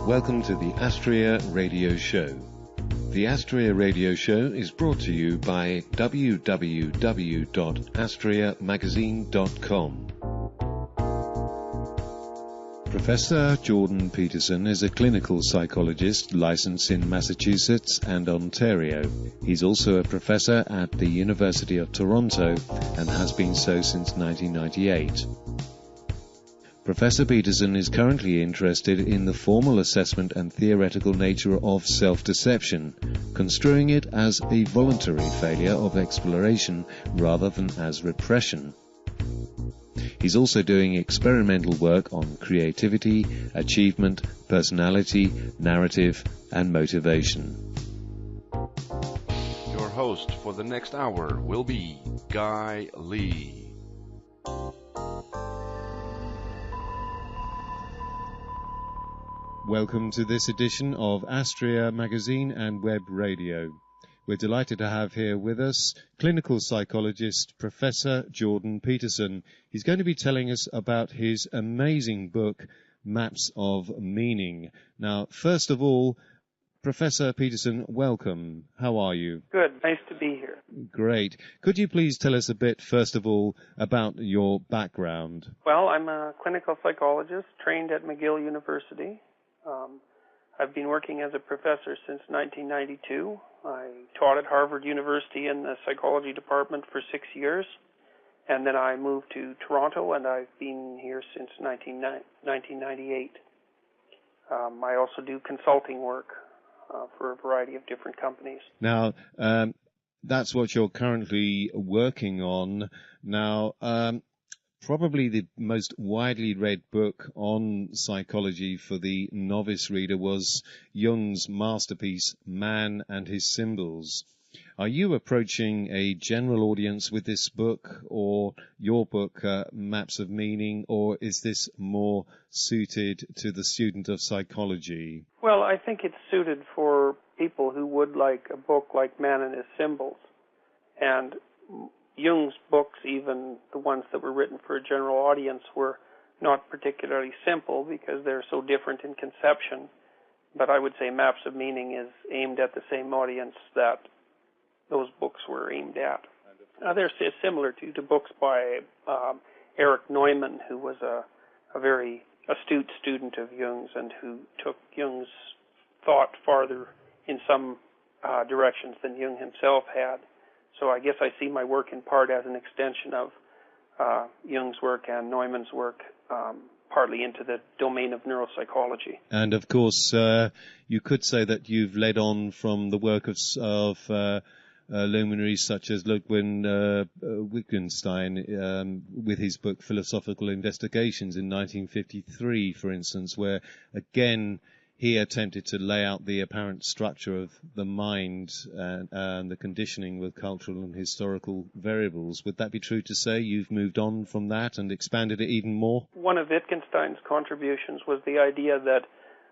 Welcome to the Astria Radio Show. The Astria Radio Show is brought to you by www.astriamagazine.com. Professor Jordan Peterson is a clinical psychologist licensed in Massachusetts and Ontario. He's also a professor at the University of Toronto and has been so since 1998. Professor Peterson is currently interested in the formal assessment and theoretical nature of self-deception, construing it as a voluntary failure of exploration rather than as repression. He's also doing experimental work on creativity, achievement, personality, narrative, and motivation. Your host for the next hour will be Guy Lee. Welcome to this edition of Astria Magazine and Web Radio. We're delighted to have here with us clinical psychologist Professor Jordan Peterson. He's going to be telling us about his amazing book, Maps of Meaning. Now, first of all, Professor Peterson, welcome. How are you? Good. Nice to be here. Great. Could you please tell us a bit, first of all, about your background? Well, I'm a clinical psychologist trained at McGill University. I've been working as a professor since 1992. I taught at Harvard University in the psychology department for 6 years, and then I moved to Toronto, and I've been here since 1998. I also do consulting work for a variety of different companies. Now, that's what you're currently working on. Now, probably the most widely read book on psychology for the novice reader was Jung's masterpiece, Man and His Symbols. Are you approaching a general audience with this book, or your book, Maps of Meaning, or is this more suited to the student of psychology? Well, I think it's suited for people who would like a book like Man and His Symbols. And Jung's books, even the ones that were written for a general audience, were not particularly simple because they're so different in conception. But I would say Maps of Meaning is aimed at the same audience that those books were aimed at. They're similar to books by Erich Neumann, who was a very astute student of Jung's and who took Jung's thought farther in some directions than Jung himself had. So I guess I see my work in part as an extension of Jung's work and Neumann's work, partly into the domain of neuropsychology. And of course, you could say that you've led on from the work of luminaries such as Ludwig Wittgenstein with his book Philosophical Investigations in 1953, for instance, where again he attempted to lay out the apparent structure of the mind and the conditioning with cultural and historical variables. Would that be true to say you've moved on from that and expanded it even more? One of Wittgenstein's contributions was the idea that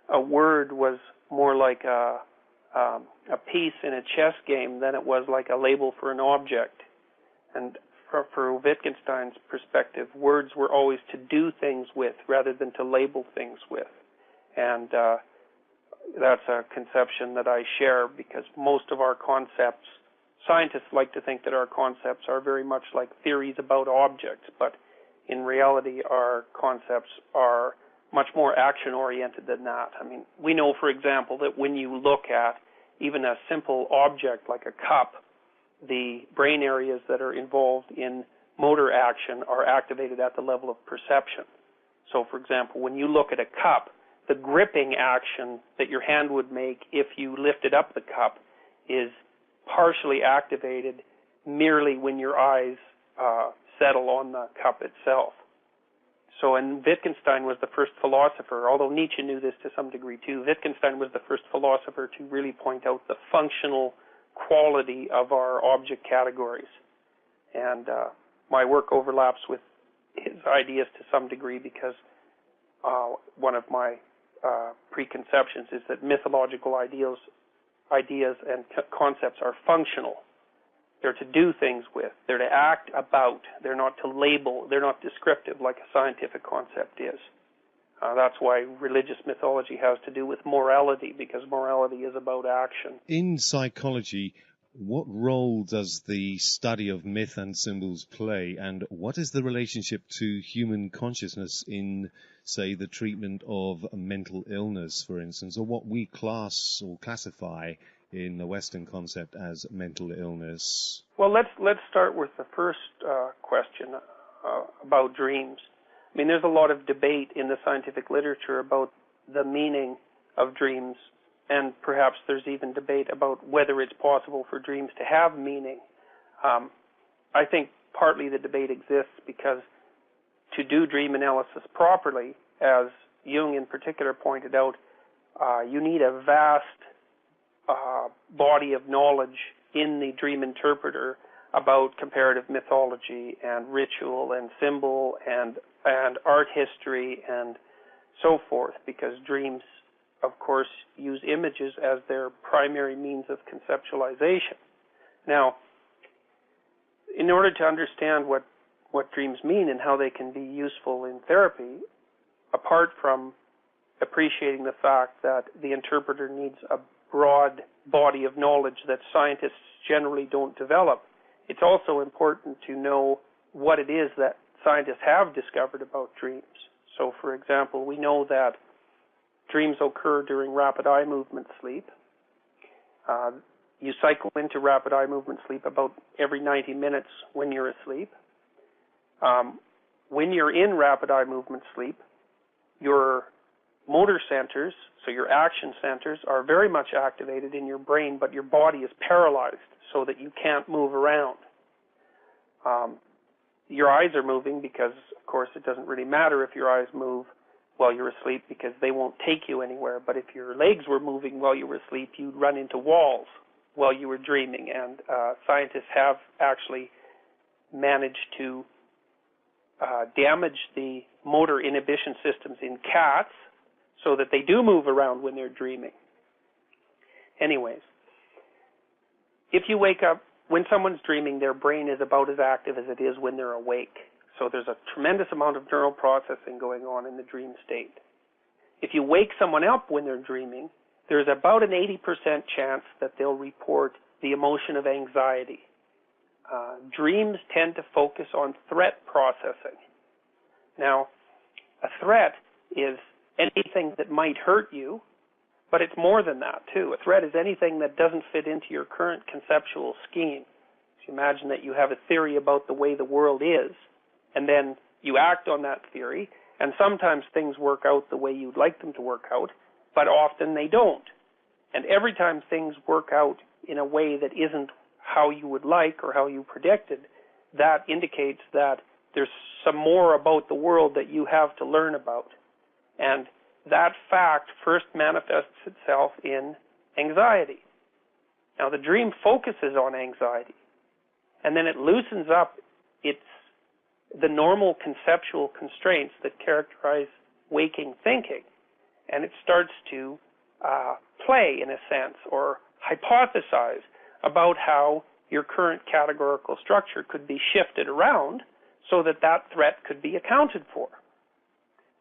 a word was more like a piece in a chess game than it was like a label for an object. And for Wittgenstein's perspective, words were always to do things with rather than to label things with. And that's a conception that I share because most of our concepts, scientists like to think that our concepts are very much like theories about objects, but in reality our concepts are much more action-oriented than that. I mean, we know, for example, that when you look at even a simple object like a cup, the brain areas that are involved in motor action are activated at the level of perception. So, for example, when you look at a cup, the gripping action that your hand would make if you lifted up the cup is partially activated merely when your eyes settle on the cup itself. So, and Wittgenstein was the first philosopher, although Nietzsche knew this to some degree too, Wittgenstein was the first philosopher to really point out the functional quality of our object categories. And my work overlaps with his ideas to some degree because one of my preconceptions is that mythological ideas and concepts are functional. They're to do things with. They're to act about. They're not to label. They're not descriptive like a scientific concept is. That's why religious mythology has to do with morality, because morality is about action. In psychology, what role does the study of myth and symbols play, and what is the relationship to human consciousness in, say, the treatment of mental illness, for instance, or what we class or classify in the Western concept as mental illness? Well, let's start with the first question about dreams. I mean, there's a lot of debate in the scientific literature about the meaning of dreams, and perhaps there's even debate about whether it's possible for dreams to have meaning. I think partly the debate exists because to do dream analysis properly, as Jung in particular pointed out, you need a vast body of knowledge in the dream interpreter about comparative mythology and ritual and symbol and art history and so forth, because dreams, of course, use images as their primary means of conceptualization. Now, in order to understand what dreams mean and how they can be useful in therapy, apart from appreciating the fact that the interpreter needs a broad body of knowledge that scientists generally don't develop, it's also important to know what it is that scientists have discovered about dreams. So, for example, we know that dreams occur during rapid eye movement sleep. You cycle into rapid eye movement sleep about every 90 minutes when you're asleep. When you're in rapid eye movement sleep, your motor centers, so your action centers, are very much activated in your brain, but your body is paralyzed so that you can't move around. Your eyes are moving because, of course, it doesn't really matter if your eyes move while you're asleep because they won't take you anywhere. But if your legs were moving while you were asleep, you'd run into walls while you were dreaming. And scientists have actually managed to damage the motor inhibition systems in cats so that they do move around when they're dreaming. Anyways, if you wake up, when someone's dreaming, their brain is about as active as it is when they're awake. So there's a tremendous amount of neural processing going on in the dream state. If you wake someone up when they're dreaming, there's about an 80% chance that they'll report the emotion of anxiety. Dreams tend to focus on threat processing. Now, a threat is anything that might hurt you, but it's more than that, too. A threat is anything that doesn't fit into your current conceptual scheme. So imagine that you have a theory about the way the world is, and then you act on that theory, and sometimes things work out the way you'd like them to work out, but often they don't. And every time things work out in a way that isn't how you would like or how you predicted, that indicates that there's some more about the world that you have to learn about. And that fact first manifests itself in anxiety. Now, the dream focuses on anxiety, and then it loosens up the normal conceptual constraints that characterize waking thinking, and it starts to play, in a sense, or hypothesize about how your current categorical structure could be shifted around so that that threat could be accounted for.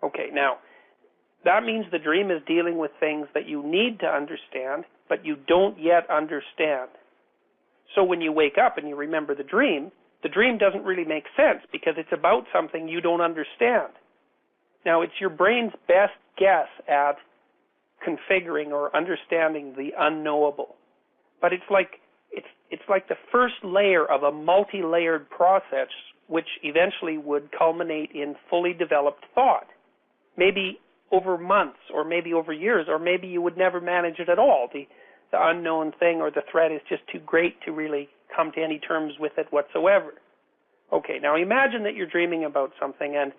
Okay, now, that means the dream is dealing with things that you need to understand, but you don't yet understand. So when you wake up and you remember the dream doesn't really make sense because it's about something you don't understand. Now, it's your brain's best guess at configuring or understanding the unknowable. But it's like the first layer of a multi-layered process which eventually would culminate in fully developed thought. Maybe over months, or maybe over years, or maybe you would never manage it at all. The unknown thing or the threat is just too great to really come to any terms with it whatsoever. Okay, now imagine that you're dreaming about something and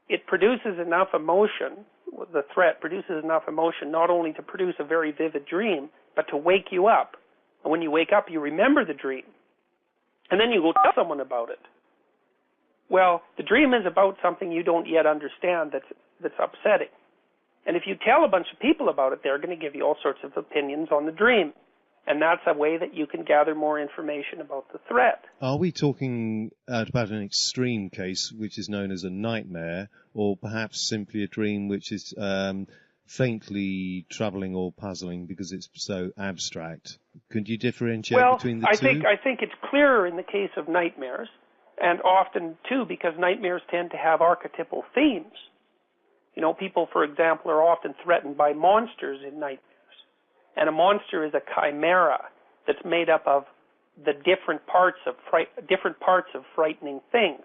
it produces enough emotion, the threat produces enough emotion not only to produce a very vivid dream, but to wake you up. And when you wake up, you remember the dream. And then you go tell someone about it. Well, the dream is about something you don't yet understand that's upsetting. And if you tell a bunch of people about it, they're going to give you all sorts of opinions on the dream. And that's a way that you can gather more information about the threat. Are we talking about an extreme case, which is known as a nightmare, or perhaps simply a dream which is faintly troubling or puzzling because it's so abstract? Could you differentiate between the two? I think it's clearer in the case of nightmares, and often, too, because nightmares tend to have archetypal themes. You know, people, for example, are often threatened by monsters in nightmares. And a monster is a chimera that's made up of the different parts of frightening things.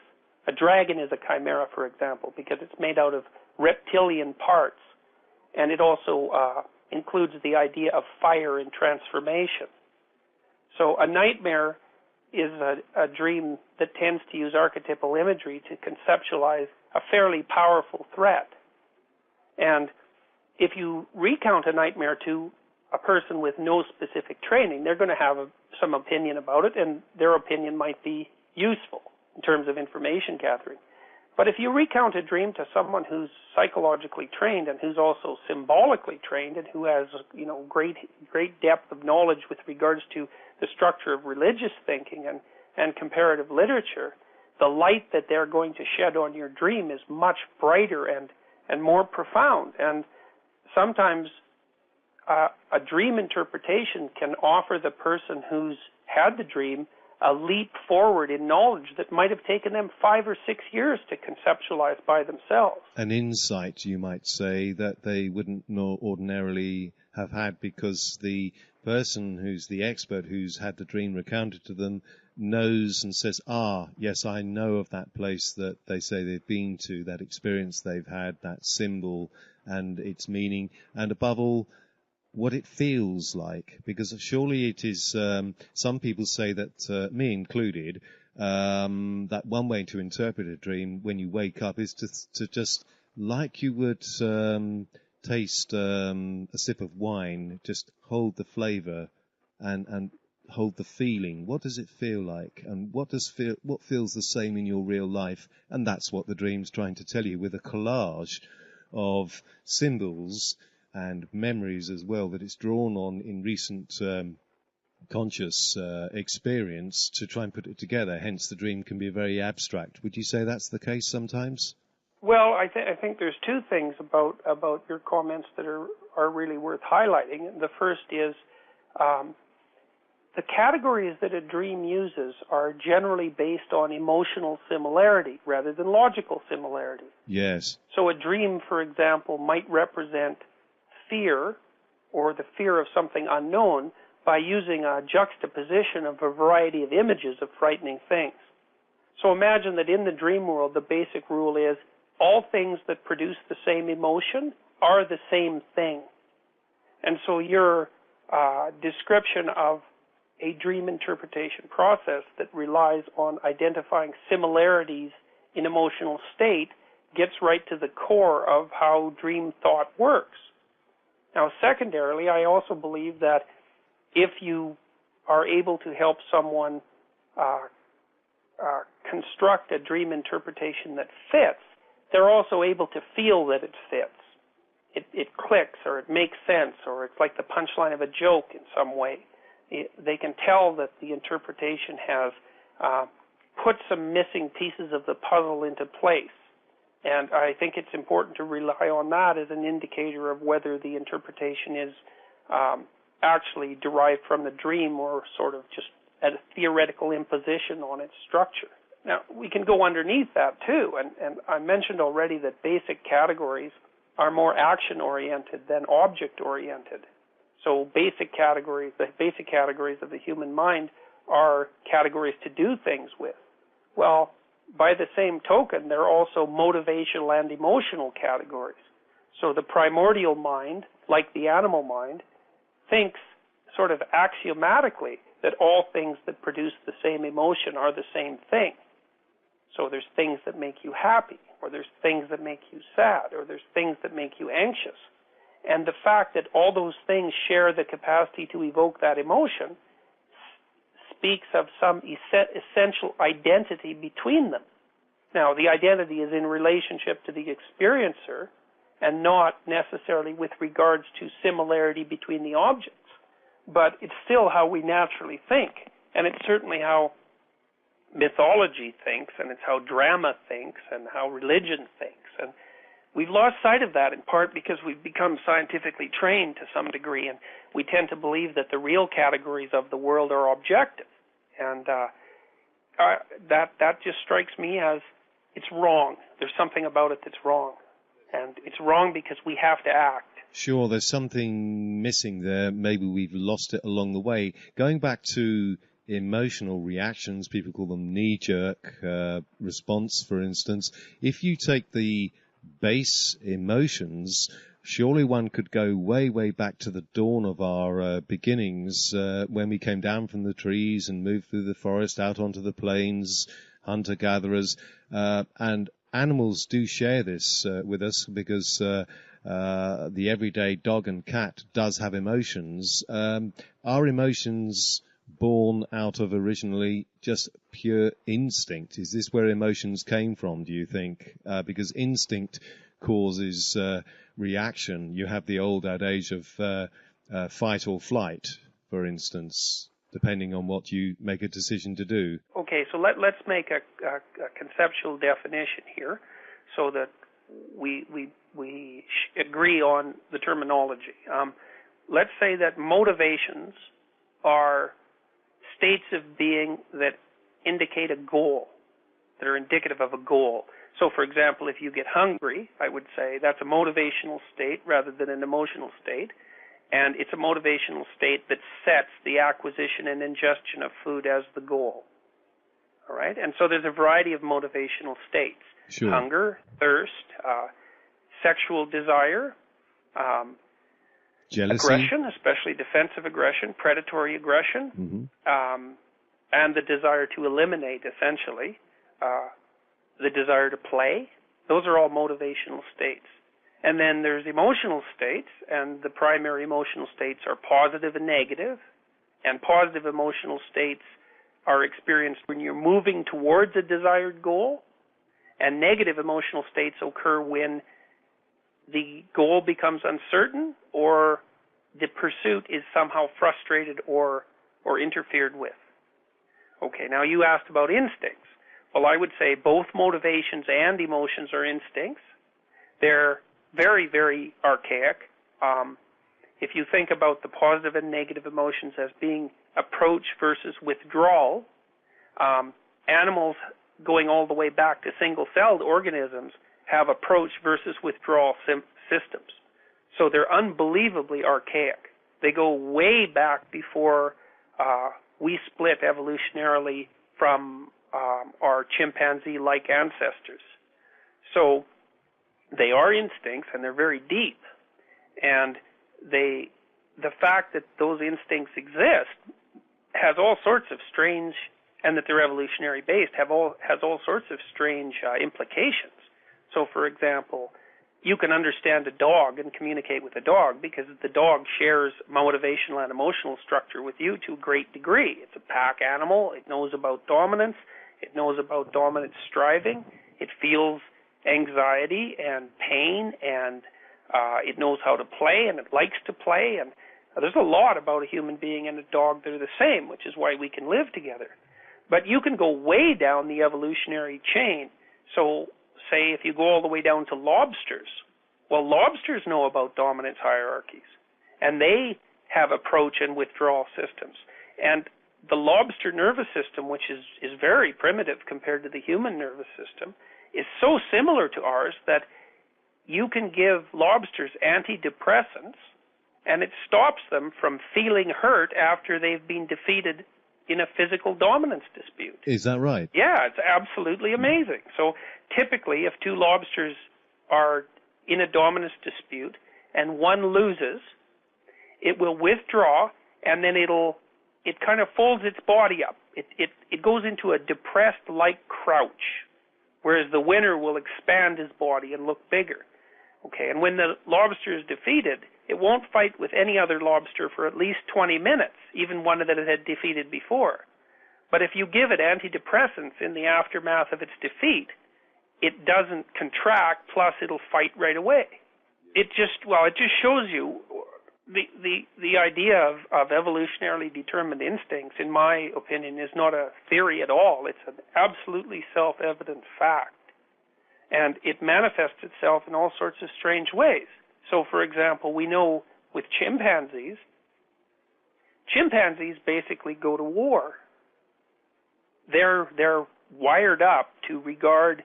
A dragon is a chimera, for example, because it's made out of reptilian parts. And it also includes the idea of fire and transformation. So a nightmare is a dream that tends to use archetypal imagery to conceptualize a fairly powerful threat. And if you recount a nightmare to a person with no specific training, they're going to have some opinion about it, and their opinion might be useful in terms of information gathering. But if you recount a dream to someone who's psychologically trained and who's also symbolically trained and who has, you know, great depth of knowledge with regards to the structure of religious thinking and comparative literature, the light that they're going to shed on your dream is much brighter and more profound. And sometimes a dream interpretation can offer the person who's had the dream a leap forward in knowledge that might have taken them 5 or 6 years to conceptualize by themselves. An insight, you might say, that they wouldn't ordinarily have had because the person who's the expert who's had the dream recounted to them knows and says, yes, I know of that place that they say they've been to, that experience they've had, that symbol and its meaning, and above all, what it feels like, because surely it is, some people say that, me included, that one way to interpret a dream when you wake up is to just, like you would taste a sip of wine, just hold the flavour and hold the feeling. What does it feel like? And what feels the same in your real life? And that's what the dream's trying to tell you with a collage of symbols and memories as well that it's drawn on in recent conscious experience to try and put it together. Hence, the dream can be very abstract. Would you say that's the case sometimes? Well, I think there's two things about your comments that are really worth highlighting. The first is the categories that a dream uses are generally based on emotional similarity rather than logical similarity. Yes. So a dream, for example, might represent fear or the fear of something unknown by using a juxtaposition of a variety of images of frightening things. So imagine that in the dream world, the basic rule is all things that produce the same emotion are the same thing. And so your description of a dream interpretation process that relies on identifying similarities in emotional state gets right to the core of how dream thought works. Now, secondarily, I also believe that if you are able to help someone construct a dream interpretation that fits, they're also able to feel that it fits. It clicks, or it makes sense, or it's like the punchline of a joke in some way. They can tell that the interpretation has put some missing pieces of the puzzle into place. And I think it's important to rely on that as an indicator of whether the interpretation is actually derived from the dream or sort of just a theoretical imposition on its structure. Now, we can go underneath that too, and I mentioned already that basic categories are more action-oriented than object-oriented. So the basic categories of the human mind are categories to do things with. Well, by the same token, they're also motivational and emotional categories. So the primordial mind, like the animal mind, thinks sort of axiomatically that all things that produce the same emotion are the same thing. So there's things that make you happy, or there's things that make you sad, or there's things that make you anxious. And the fact that all those things share the capacity to evoke that emotion speaks of some essential identity between them. Now, the identity is in relationship to the experiencer and not necessarily with regards to similarity between the objects. but it's still how we naturally think, and it's certainly how mythology thinks, and it's how drama thinks, and how religion thinks. And we've lost sight of that in part because we've become scientifically trained to some degree, and we tend to believe that the real categories of the world are objective. And that just strikes me as it's wrong. There's something about it that's wrong. And it's wrong because we have to act. Sure, there's something missing there. Maybe we've lost it along the way. Going back to emotional reactions, people call them knee-jerk response, for instance. If you take the base emotions, surely one could go way, way back to the dawn of our beginnings, when we came down from the trees and moved through the forest out onto the plains, hunter-gatherers, and animals do share this with us because the everyday dog and cat does have emotions. Are emotions born out of originally just pure instinct? Is this where emotions came from, do you think? Because instinct causes reaction. You have the old adage of fight or flight, for instance, depending on what you make a decision to do. Okay, so let's make a conceptual definition here so that we agree on the terminology. Let's say that motivations are states of being that indicate a goal, that are indicative of a goal. So, for example, if you get hungry, I would say that's a motivational state rather than an emotional state, and it's a motivational state that sets the acquisition and ingestion of food as the goal. All right? And so there's a variety of motivational states. Sure. Hunger, thirst, sexual desire, jealousy, aggression, especially defensive aggression, predatory aggression, and the desire to eliminate, essentially, the desire to play. Those are all motivational states. And then there's emotional states, and the primary emotional states are positive and negative. And positive emotional states are experienced when you're moving towards a desired goal, and negative emotional states occur when the goal becomes uncertain or the pursuit is somehow frustrated or interfered with. Okay, now you asked about instincts. Well, I would say both motivations and emotions are instincts. They're very, very archaic. If you think about the positive and negative emotions as being approach versus withdrawal, animals going all the way back to single-celled organisms have approach versus withdrawal systems. So they're unbelievably archaic. They go way back before we split evolutionarily from our chimpanzee-like ancestors. So they are instincts, and they're very deep. And the fact that those instincts exist has all sorts of strange, and that they're evolutionary based, has all sorts of strange implications. So, for example, you can understand a dog and communicate with a dog because the dog shares motivational and emotional structure with you to a great degree. It's a pack animal. It knows about dominance. It knows about dominant striving. It feels anxiety and pain, and it knows how to play, and it likes to play. And there's a lot about a human being and a dog that are the same, which is why we can live together. But you can go way down the evolutionary chain. So, say if you go all the way down to lobsters, well, lobsters know about dominance hierarchies, and they have approach and withdrawal systems. And the lobster nervous system, which is very primitive compared to the human nervous system, is so similar to ours that you can give lobsters antidepressants, and it stops them from feeling hurt after they've been defeated in a physical dominance dispute. Is that right? Yeah, it's absolutely amazing. So typically, if two lobsters are in a dominance dispute and one loses, it will withdraw, and then it kind of folds its body up. It goes into a depressed-like crouch, whereas the winner will expand his body and look bigger. Okay, and when the lobster is defeated, it won't fight with any other lobster for at least 20 minutes, even one that it had defeated before. But if you give it antidepressants in the aftermath of its defeat, it doesn't contract, plus it'll fight right away. It just shows you the idea of evolutionarily determined instincts, in my opinion, is not a theory at all. It's an absolutely self-evident fact. And it manifests itself in all sorts of strange ways. So, for example, we know with chimpanzees basically go to war. They're wired up to regard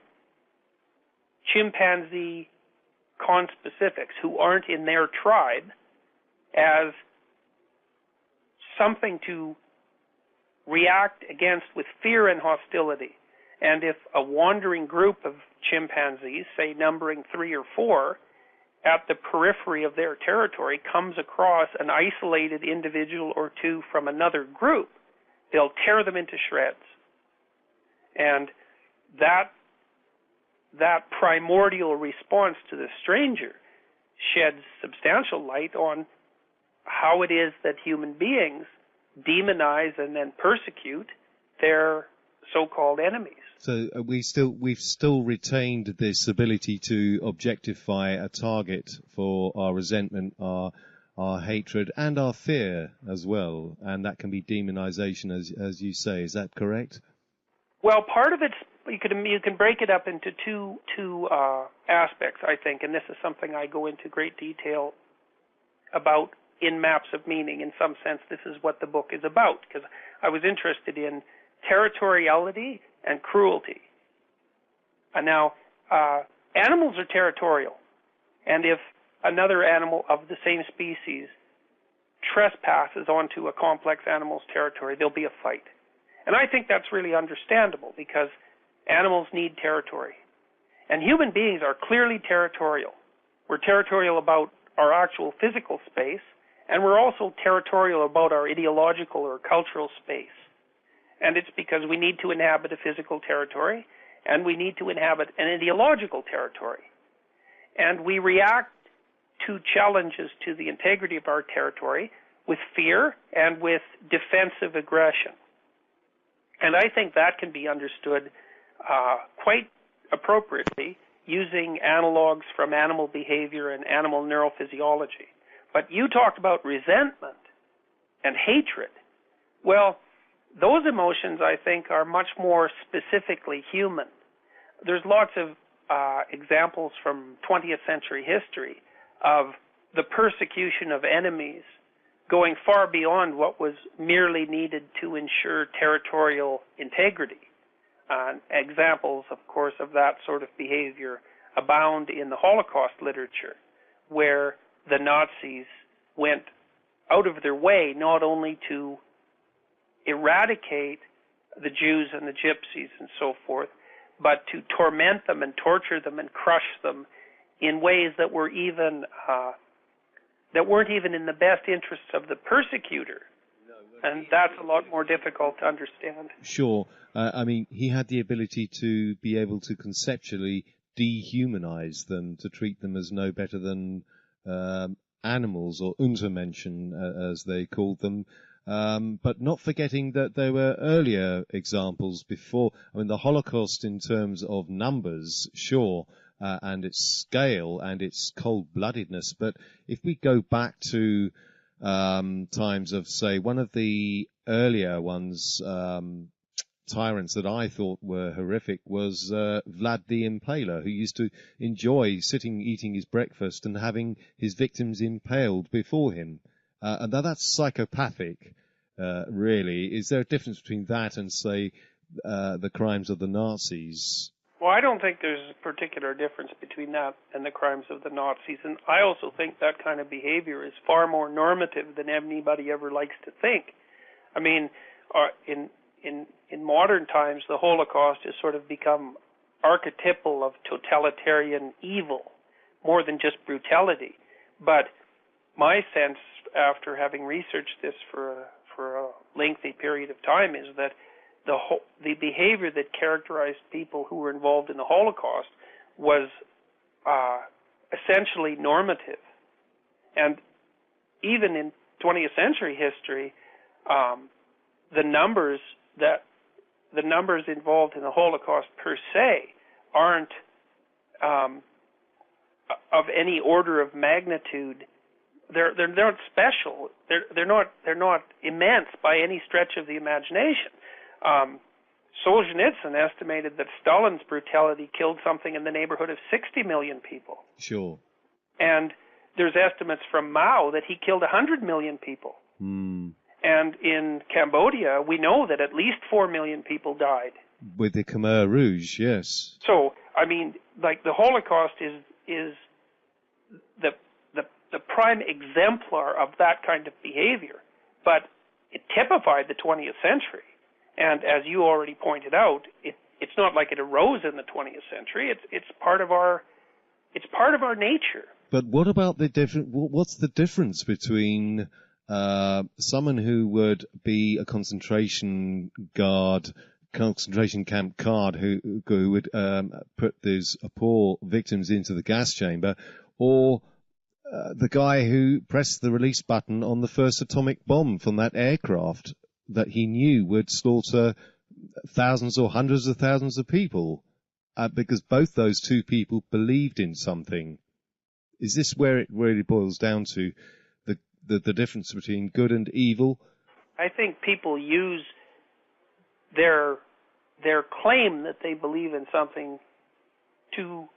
chimpanzee conspecifics who aren't in their tribe as something to react against with fear and hostility. And if a wandering group of chimpanzees, say numbering 3 or 4, at the periphery of their territory comes across an isolated individual or two from another group, they'll tear them into shreds. And that primordial response to the stranger sheds substantial light on how it is that human beings demonize and then persecute their so-called enemies. So we've still retained this ability to objectify a target for our resentment, our hatred, and our fear as well, and that can be demonization, as you say. Is that correct? Well, part of it's you can break it up into two aspects, I think, and this is something I go into great detail about in Maps of Meaning. In some sense, this is what the book is about, because I was interested in territoriality and cruelty. And now, animals are territorial, and if another animal of the same species trespasses onto a complex animal's territory, there'll be a fight. And I think that's really understandable, because animals need territory. And human beings are clearly territorial. We're territorial about our actual physical space, and we're also territorial about our ideological or cultural space. And it's because we need to inhabit a physical territory, and we need to inhabit an ideological territory. And we react to challenges to the integrity of our territory with fear and with defensive aggression. And I think that can be understood quite appropriately using analogs from animal behavior and animal neurophysiology. But you talked about resentment and hatred. Well, those emotions, I think, are much more specifically human. There's lots of examples from 20th century history of the persecution of enemies going far beyond what was merely needed to ensure territorial integrity. Examples, of course, of that sort of behavior abound in the Holocaust literature, where the Nazis went out of their way not only to eradicate the Jews and the Gypsies and so forth, but to torment them and torture them and crush them in ways that were even that weren't even in the best interests of the persecutor. And that's a lot more difficult to understand. Sure. I mean, he had the ability to be able to conceptually dehumanize them, to treat them as no better than animals, or Untermenschen, as they called them, but not forgetting that there were earlier examples before. I mean, the Holocaust in terms of numbers, sure, and its scale and its cold-bloodedness, but if we go back to times of, say, one of the earlier ones, tyrants that I thought were horrific was Vlad the Impaler, who used to enjoy sitting, eating his breakfast and having his victims impaled before him. And that's psychopathic, really. Is there a difference between that and, say, the crimes of the Nazis? Well, I don't think there's a particular difference between that and the crimes of the Nazis. And I also think that kind of behavior is far more normative than anybody ever likes to think. I mean, in modern times, the Holocaust has sort of become archetypal of totalitarian evil, more than just brutality. But my sense, after having researched this for a lengthy period of time, is that the behavior that characterized people who were involved in the Holocaust was essentially normative. And even in 20th century history, the numbers involved in the Holocaust per se aren't of any order of magnitude They're not special. They're not immense by any stretch of the imagination. Solzhenitsyn estimated that Stalin's brutality killed something in the neighborhood of 60 million people. Sure. And there's estimates from Mao that he killed 100 million people. Mm. And in Cambodia, we know that at least 4 million people died. With the Khmer Rouge, yes. So, I mean, like the Holocaust is the prime exemplar of that kind of behavior. But it typified the 20th century. And as you already pointed out, it's not like it arose in the 20th century. It's part of our nature. But what about what's the difference between someone who would be a concentration camp guard who would put these poor victims into the gas chamber, or the guy who pressed the release button on the first atomic bomb from that aircraft that he knew would slaughter thousands or hundreds of thousands of people, because both those two people believed in something? Is this where it really boils down to, the difference between good and evil? I think people use their claim that they believe in something to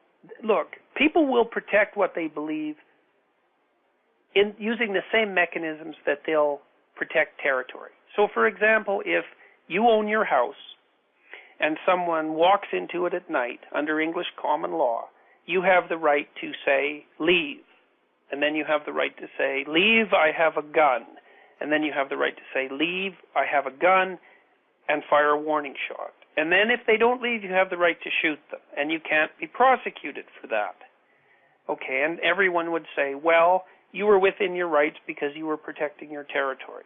look. People will protect what they believe in using the same mechanisms that they'll protect territory. So, for example, if you own your house and someone walks into it at night under English common law, you have the right to say, leave. And then you have the right to say, leave, I have a gun. And then you have the right to say, leave, I have a gun, and fire a warning shot. And then if they don't leave, you have the right to shoot them, and you can't be prosecuted for that. Okay, and everyone would say, well, you were within your rights because you were protecting your territory.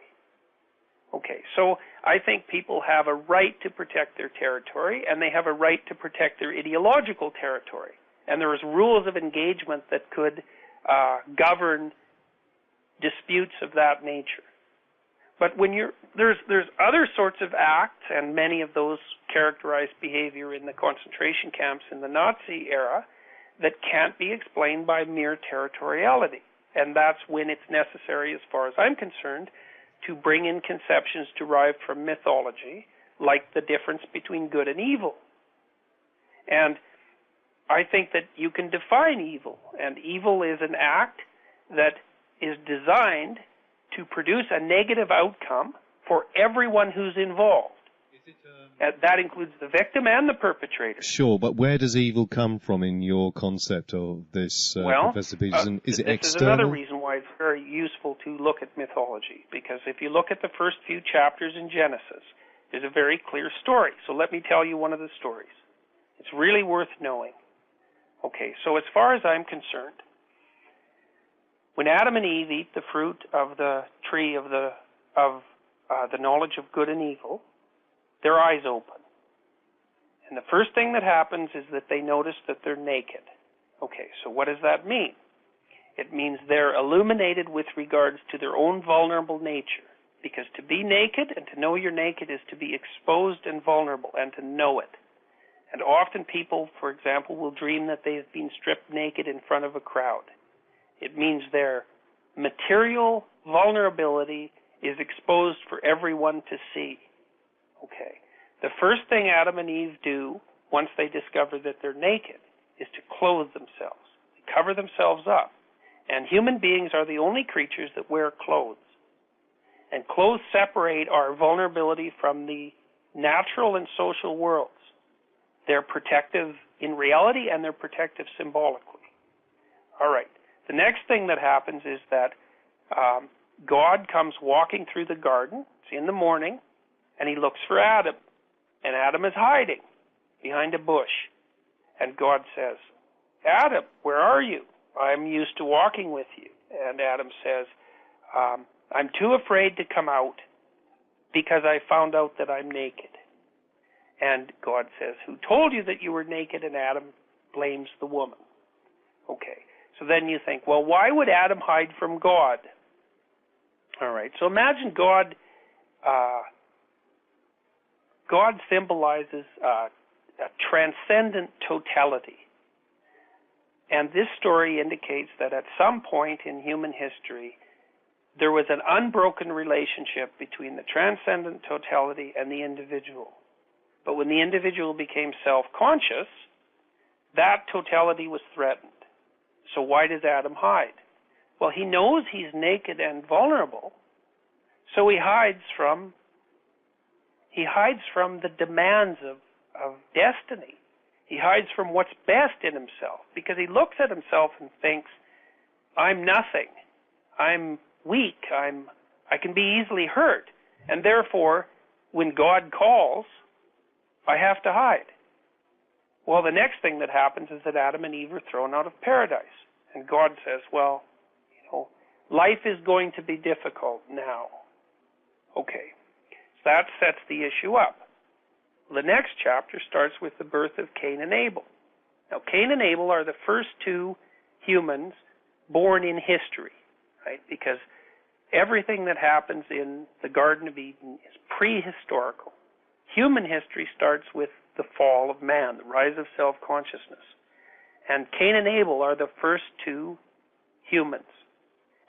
Okay, so I think people have a right to protect their territory, and they have a right to protect their ideological territory. And there is rules of engagement that could govern disputes of that nature. But when there's other sorts of acts, and many of those characterized behavior in the concentration camps in the Nazi era, that can't be explained by mere territoriality. And that's when it's necessary, as far as I'm concerned, to bring in conceptions derived from mythology, like the difference between good and evil. And I think that you can define evil, and evil is an act that is designed to produce a negative outcome for everyone who's involved. That includes the victim and the perpetrator. Sure, but where does evil come from in your concept of this, Professor Peterson? Is it external? This is another reason why it's very useful to look at mythology, because if you look at the first few chapters in Genesis, there's a very clear story. So let me tell you one of the stories. It's really worth knowing. Okay, so as far as I'm concerned, when Adam and Eve eat the fruit of the tree of the knowledge of good and evil, their eyes open. And the first thing that happens is that they notice that they're naked. Okay, so what does that mean? It means they're illuminated with regards to their own vulnerable nature. Because to be naked and to know you're naked is to be exposed and vulnerable and to know it. And often people, for example, will dream that they've been stripped naked in front of a crowd. It means their material vulnerability is exposed for everyone to see. Okay. The first thing Adam and Eve do once they discover that they're naked is to clothe themselves, cover themselves up. And human beings are the only creatures that wear clothes. And clothes separate our vulnerability from the natural and social worlds. They're protective in reality and they're protective symbolically. All right. The next thing that happens is that God comes walking through the garden. It's in the morning, and he looks for Adam. And Adam is hiding behind a bush. And God says, Adam, where are you? I'm used to walking with you. And Adam says, I'm too afraid to come out because I found out that I'm naked. And God says, who told you that you were naked? And Adam blames the woman. Okay, so then you think, well, why would Adam hide from God? All right, so imagine God symbolizes a transcendent totality. And this story indicates that at some point in human history, there was an unbroken relationship between the transcendent totality and the individual. But when the individual became self-conscious, that totality was threatened. So why does Adam hide? Well, he knows he's naked and vulnerable, so he hides from the demands of destiny. He hides from what's best in himself, because he looks at himself and thinks, I'm nothing. I'm weak. I can be easily hurt. And therefore, when God calls, I have to hide. Well, the next thing that happens is that Adam and Eve are thrown out of paradise. And God says, well, life is going to be difficult now. Okay. So that sets the issue up. The next chapter starts with the birth of Cain and Abel. Now, Cain and Abel are the first two humans born in history, right? Because everything that happens in the Garden of Eden is prehistorical. Human history starts with the fall of man, the rise of self-consciousness. And Cain and Abel are the first two humans.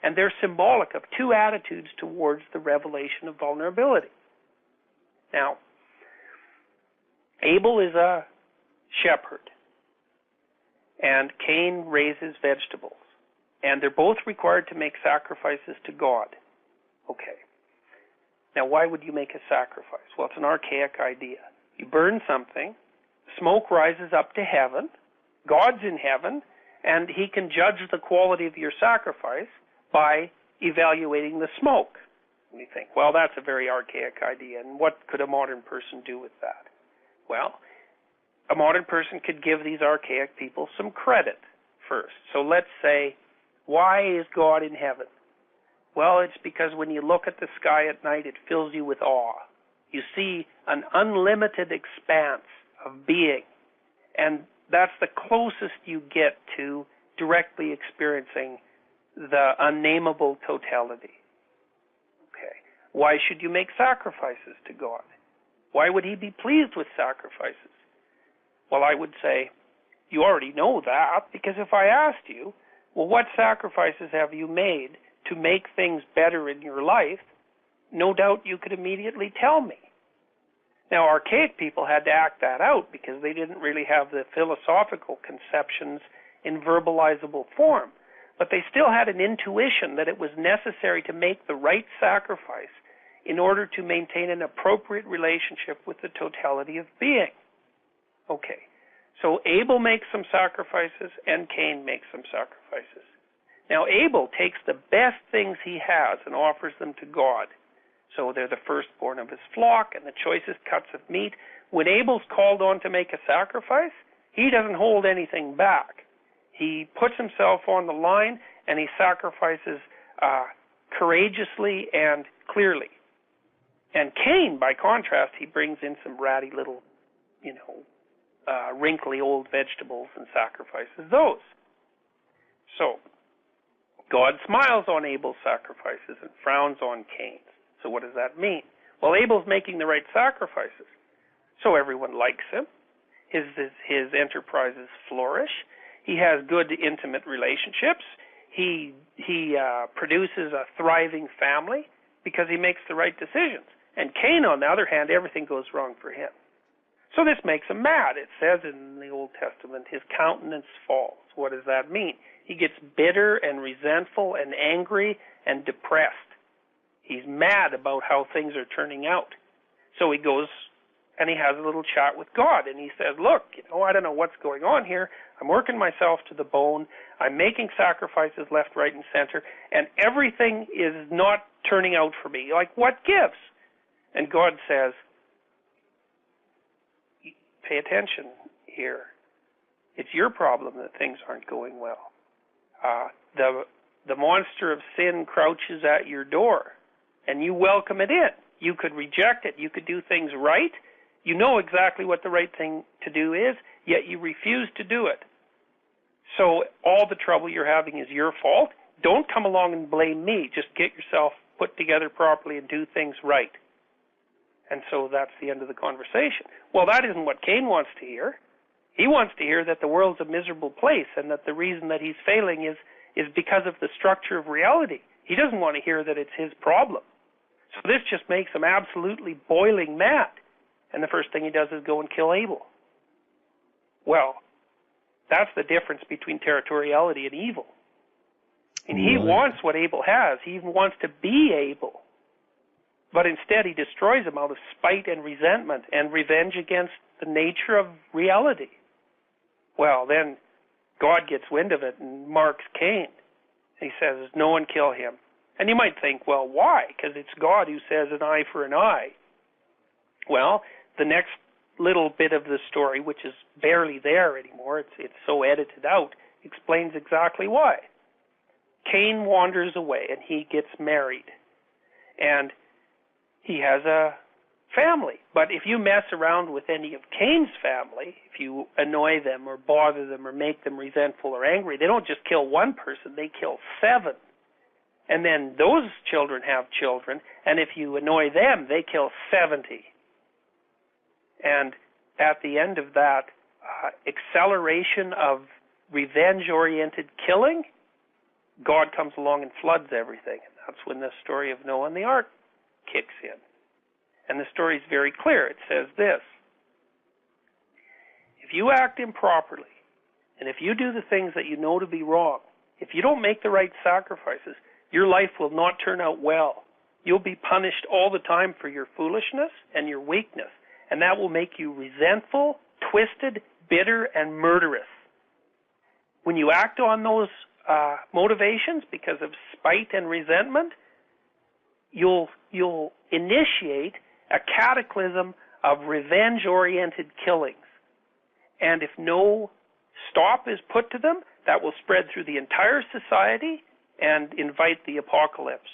And they're symbolic of two attitudes towards the revelation of vulnerability. Now, Abel is a shepherd, and Cain raises vegetables. And they're both required to make sacrifices to God. Okay. Now, why would you make a sacrifice? Well, it's an archaic idea. You burn something, smoke rises up to heaven, God's in heaven, and he can judge the quality of your sacrifice by evaluating the smoke. And you think, well, that's a very archaic idea, and what could a modern person do with that? Well, a modern person could give these archaic people some credit first. So let's say, why is God in heaven? Well, it's because when you look at the sky at night, it fills you with awe. You see an unlimited expanse of being, and that's the closest you get to directly experiencing the unnameable totality. Okay. Why should you make sacrifices to God? Why would he be pleased with sacrifices? Well, I would say, you already know that, because if I asked you, well, what sacrifices have you made to make things better in your life, no doubt you could immediately tell me. Now, archaic people had to act that out because they didn't really have the philosophical conceptions in verbalizable form. But they still had an intuition that it was necessary to make the right sacrifice in order to maintain an appropriate relationship with the totality of being. Okay, so Abel makes some sacrifices and Cain makes some sacrifices. Now, Abel takes the best things he has and offers them to God. So they're the firstborn of his flock and the choicest cuts of meat. When Abel's called on to make a sacrifice, he doesn't hold anything back. He puts himself on the line and he sacrifices courageously and clearly. And Cain, by contrast, he brings in some ratty little, wrinkly old vegetables and sacrifices those. So, God smiles on Abel's sacrifices and frowns on Cain's. So what does that mean? Well, Abel's making the right sacrifices, so everyone likes him. His enterprises flourish. He has good intimate relationships. He produces a thriving family because he makes the right decisions. And Cain, on the other hand, everything goes wrong for him. So this makes him mad. It says in the Old Testament, his countenance falls. What does that mean? He gets bitter and resentful and angry and depressed. He's mad about how things are turning out. So he goes and he has a little chat with God. And he says, look, I don't know what's going on here. I'm working myself to the bone. I'm making sacrifices left, right, and center. And everything is not turning out for me. Like, what gives? And God says, pay attention here. It's your problem that things aren't going well. The monster of sin crouches at your door, and you welcome it in. You could reject it. You could do things right. You know exactly what the right thing to do is, yet you refuse to do it. So all the trouble you're having is your fault. Don't come along and blame me. Just get yourself put together properly and do things right. And so that's the end of the conversation. Well, that isn't what Cain wants to hear. He wants to hear that the world's a miserable place and that the reason that he's failing is because of the structure of reality. He doesn't want to hear that it's his problem. So this just makes him absolutely boiling mad. And the first thing he does is go and kill Abel. Well, that's the difference between territoriality and evil. And he wants what Abel has. He even wants to be Abel. But instead he destroys him out of spite and resentment and revenge against the nature of reality. Well, then God gets wind of it and marks Cain. He says, no one kill him. And you might think, well, why? Because it's God who says an eye for an eye. Well, the next little bit of the story, which is barely there anymore, it's so edited out, explains exactly why. Cain wanders away and he gets married. And he has a family. But if you mess around with any of Cain's family, if you annoy them or bother them or make them resentful or angry, they don't just kill one person, they kill 7. And then those children have children, and if you annoy them, they kill 70. And at the end of that acceleration of revenge-oriented killing, God comes along and floods everything. And that's when the story of Noah and the ark kicks in. And the story is very clear. It says this: if you act improperly, and if you do the things that you know to be wrong, if you don't make the right sacrifices, your life will not turn out well. You'll be punished all the time for your foolishness and your weakness, and that will make you resentful, twisted, bitter, and murderous. When you act on those motivations because of spite and resentment, you'll initiate a cataclysm of revenge-oriented killings. And if no stop is put to them, that will spread through the entire society and invite the apocalypse.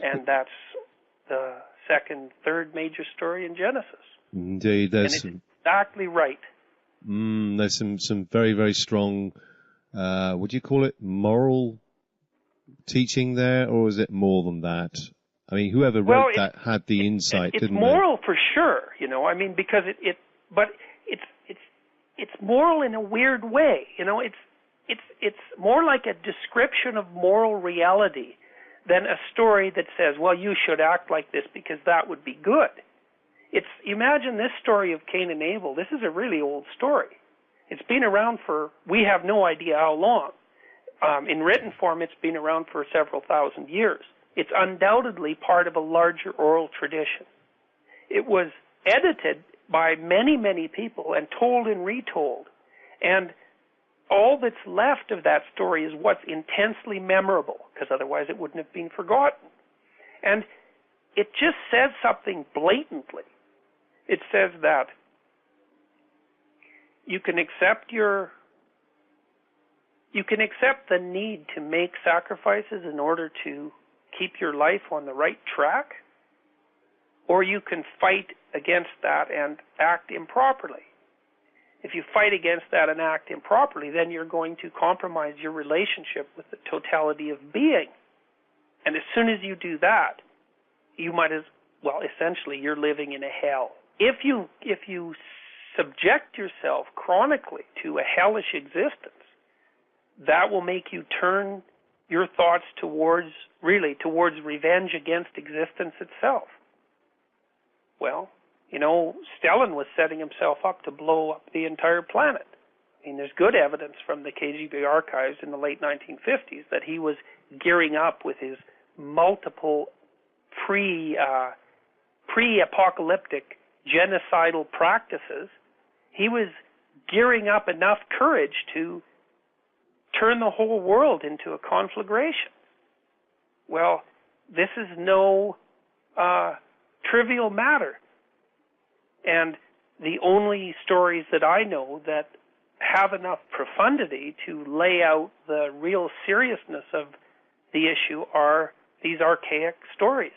And that's the third major story in Genesis. Indeed, there's and it's exactly right. There's some very, very strong, would you call it moral teaching there, or is it more than that? I mean, whoever wrote that had the insight, didn't they? It's moral for sure, because but it's moral in a weird way. It's more like a description of moral reality than a story that says, well, you should act like this because that would be good. Imagine this story of Cain and Abel. This is a really old story. It's been around for, we have no idea how long. In written form, it's been around for several thousand years. It's undoubtedly part of a larger oral tradition. It was edited by many, many people and told and retold. And all that's left of that story is what's intensely memorable, because otherwise it wouldn't have been forgotten. And it just says something blatantly. It says that you can accept the need to make sacrifices in order to keep your life on the right track, or you can fight against that and act improperly. If you fight against that and act improperly, then you're going to compromise your relationship with the totality of being. And as soon as you do that, you might essentially you're living in a hell. If you subject yourself chronically to a hellish existence, that will make you turn your thoughts towards revenge against existence itself. Well, Stalin was setting himself up to blow up the entire planet. I mean, there's good evidence from the KGB archives in the late 1950s that he was gearing up with his multiple pre-apocalyptic genocidal practices. He was gearing up enough courage to turn the whole world into a conflagration. Well, this is no trivial matter. And the only stories that I know that have enough profundity to lay out the real seriousness of the issue are these archaic stories.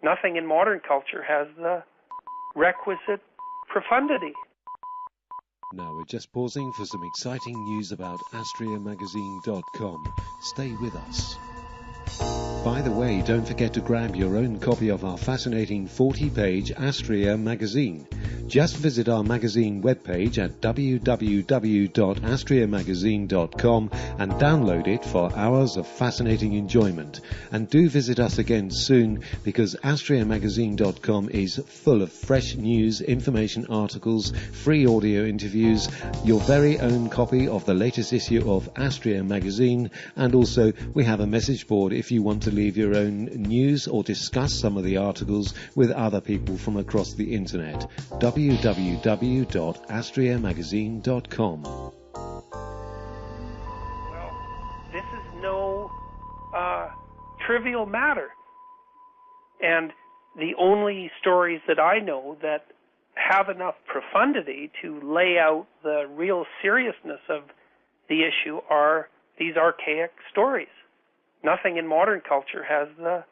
Nothing in modern culture has the requisite profundity. Now we're just pausing for some exciting news about AstriaMagazine.com. Stay with us. By the way, don't forget to grab your own copy of our fascinating 40-page Astrea magazine. Just visit our magazine webpage at www.astreamagazine.com and download it for hours of fascinating enjoyment. And do visit us again soon, because astreamagazine.com is full of fresh news, information articles, free audio interviews, your very own copy of the latest issue of Astrea magazine, and also we have a message board if you want to leave your own news or discuss some of the articles with other people from across the internet. www.astreamagazine.com. Well, this is no trivial matter. And the only stories that I know that have enough profundity to lay out the real seriousness of the issue are these archaic stories. Nothing in modern culture has the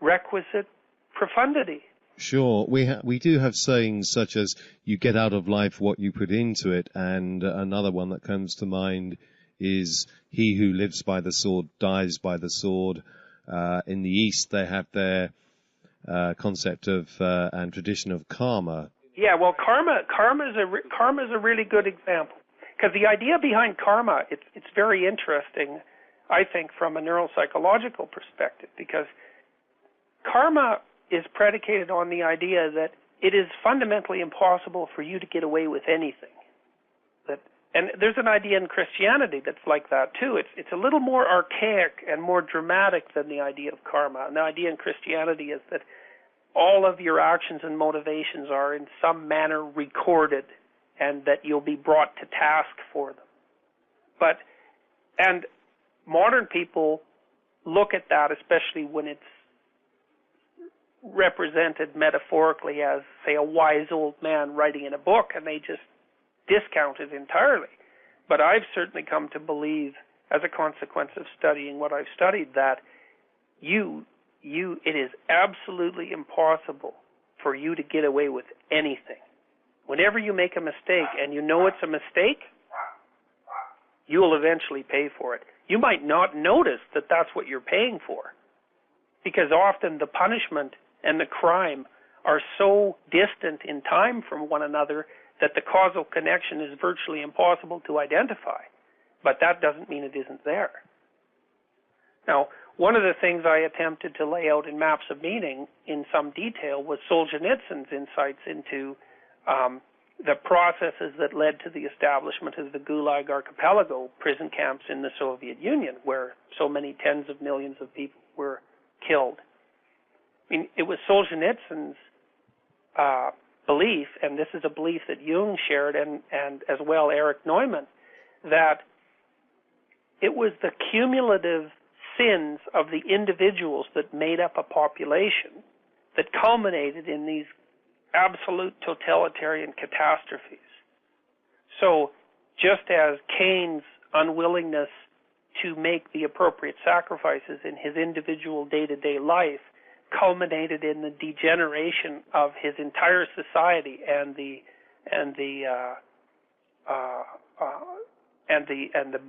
requisite profundity. Sure, we do have sayings such as "you get out of life what you put into it," and another one that comes to mind is "he who lives by the sword dies by the sword." In the East, they have their concept of and tradition of karma. Yeah, well, karma is a really good example, because the idea behind karma, it's very interesting, I think, from a neuropsychological perspective, because karma is predicated on the idea that it is fundamentally impossible for you to get away with anything. And there's an idea in Christianity that's like that too. It's a little more archaic and more dramatic than the idea of karma. And the idea in Christianity is that all of your actions and motivations are in some manner recorded, and that you'll be brought to task for them. And modern people look at that, especially when it's represented metaphorically as, say, a wise old man writing in a book, and they just discount it entirely. But I've certainly come to believe, as a consequence of studying what I've studied, that it is absolutely impossible for you to get away with anything. Whenever you make a mistake and you know it's a mistake, you will eventually pay for it. You might not notice that that's what you're paying for, because often the punishment and the crime are so distant in time from one another that the causal connection is virtually impossible to identify. But that doesn't mean it isn't there. Now, one of the things I attempted to lay out in Maps of Meaning in some detail was Solzhenitsyn's insights into the processes that led to the establishment of the Gulag Archipelago prison camps in the Soviet Union, where so many tens of millions of people were killed. I mean, it was Solzhenitsyn's belief, and this is a belief that Jung shared, and as well Erich Neumann, that it was the cumulative sins of the individuals that made up a population that culminated in these absolute totalitarian catastrophes. So just as Cain's unwillingness to make the appropriate sacrifices in his individual day-to-day life culminated in the degeneration of his entire society and the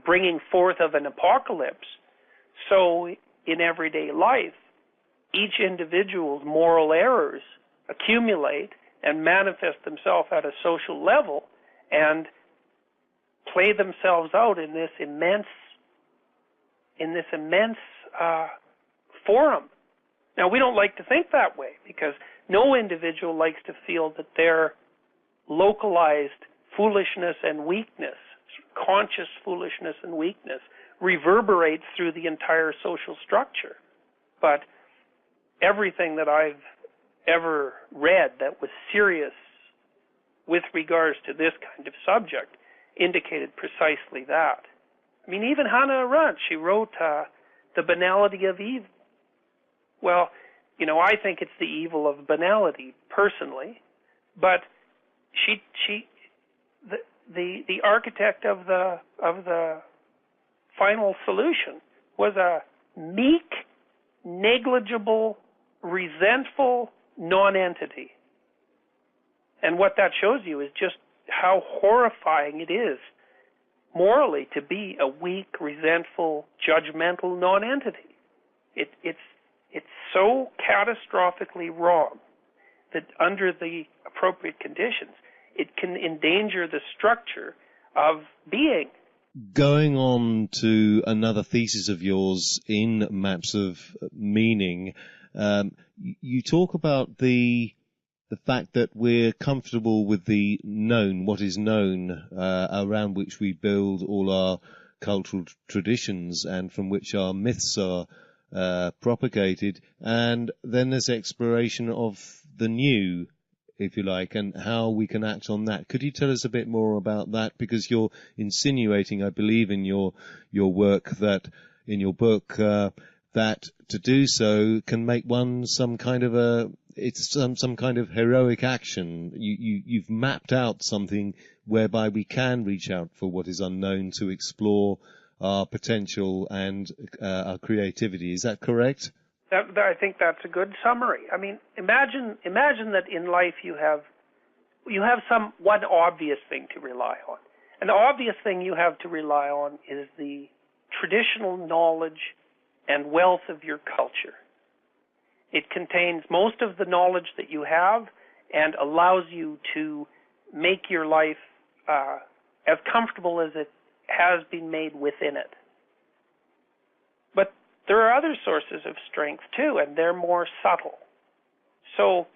bringing forth of an apocalypse, so in everyday life, each individual's moral errors accumulate and manifest themselves at a social level and play themselves out in this immense forum. Now, we don't like to think that way, because no individual likes to feel that their localized foolishness and weakness, conscious foolishness and weakness, reverberates through the entire social structure. But everything that I've ever read that was serious with regards to this kind of subject indicated precisely that. I mean, even Hannah Arendt, she wrote The Banality of Evil. Well, you know, I think it's the evil of banality personally, but the architect of the final solution was a meek, negligible, resentful non-entity. And what that shows you is just how horrifying it is morally to be a weak, resentful, judgmental non-entity. It's so catastrophically wrong that under the appropriate conditions, it can endanger the structure of being. Going on to another thesis of yours in Maps of Meaning, you talk about the fact that we're comfortable with the known, what is known, around which we build all our cultural traditions and from which our myths are propagated, and then there's exploration of the new, if you like, and how we can act on that. Could you tell us a bit more about that? Because you're insinuating, I believe, in your work that, in your book, that to do so can make one some kind of some kind of heroic action. You've mapped out something whereby we can reach out for what is unknown to explore our potential and our creativity. Is that correct? I think that's a good summary. I mean, imagine that in life you have one obvious thing to rely on. And the obvious thing you have to rely on is the traditional knowledge and wealth of your culture. It contains most of the knowledge that you have and allows you to make your life as comfortable as it has been made within it. But there are other sources of strength too, and they're more subtle. So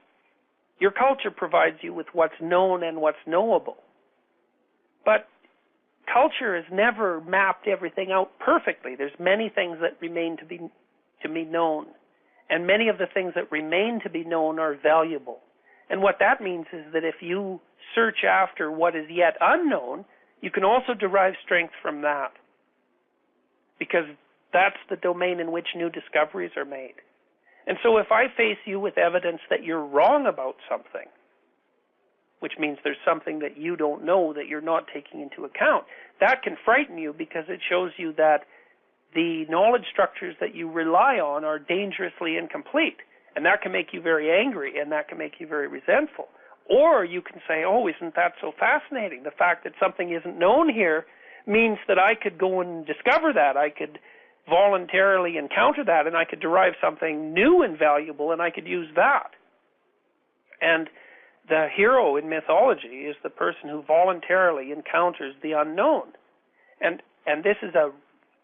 your culture provides you with what's known and what's knowable. But culture has never mapped everything out perfectly. There's many things that remain to be known. And many of the things that remain to be known are valuable. And what that means is that if you search after what is yet unknown, you can also derive strength from that. Because that's the domain in which new discoveries are made. And so if I face you with evidence that you're wrong about something, which means there's something that you don't know that you're not taking into account, that can frighten you because it shows you that the knowledge structures that you rely on are dangerously incomplete. And that can make you very angry, and that can make you very resentful. Or you can say, oh, isn't that so fascinating? The fact that something isn't known here means that I could go and discover that. I could voluntarily encounter that, and I could derive something new and valuable, and I could use that. And the hero in mythology is the person who voluntarily encounters the unknown. And this is a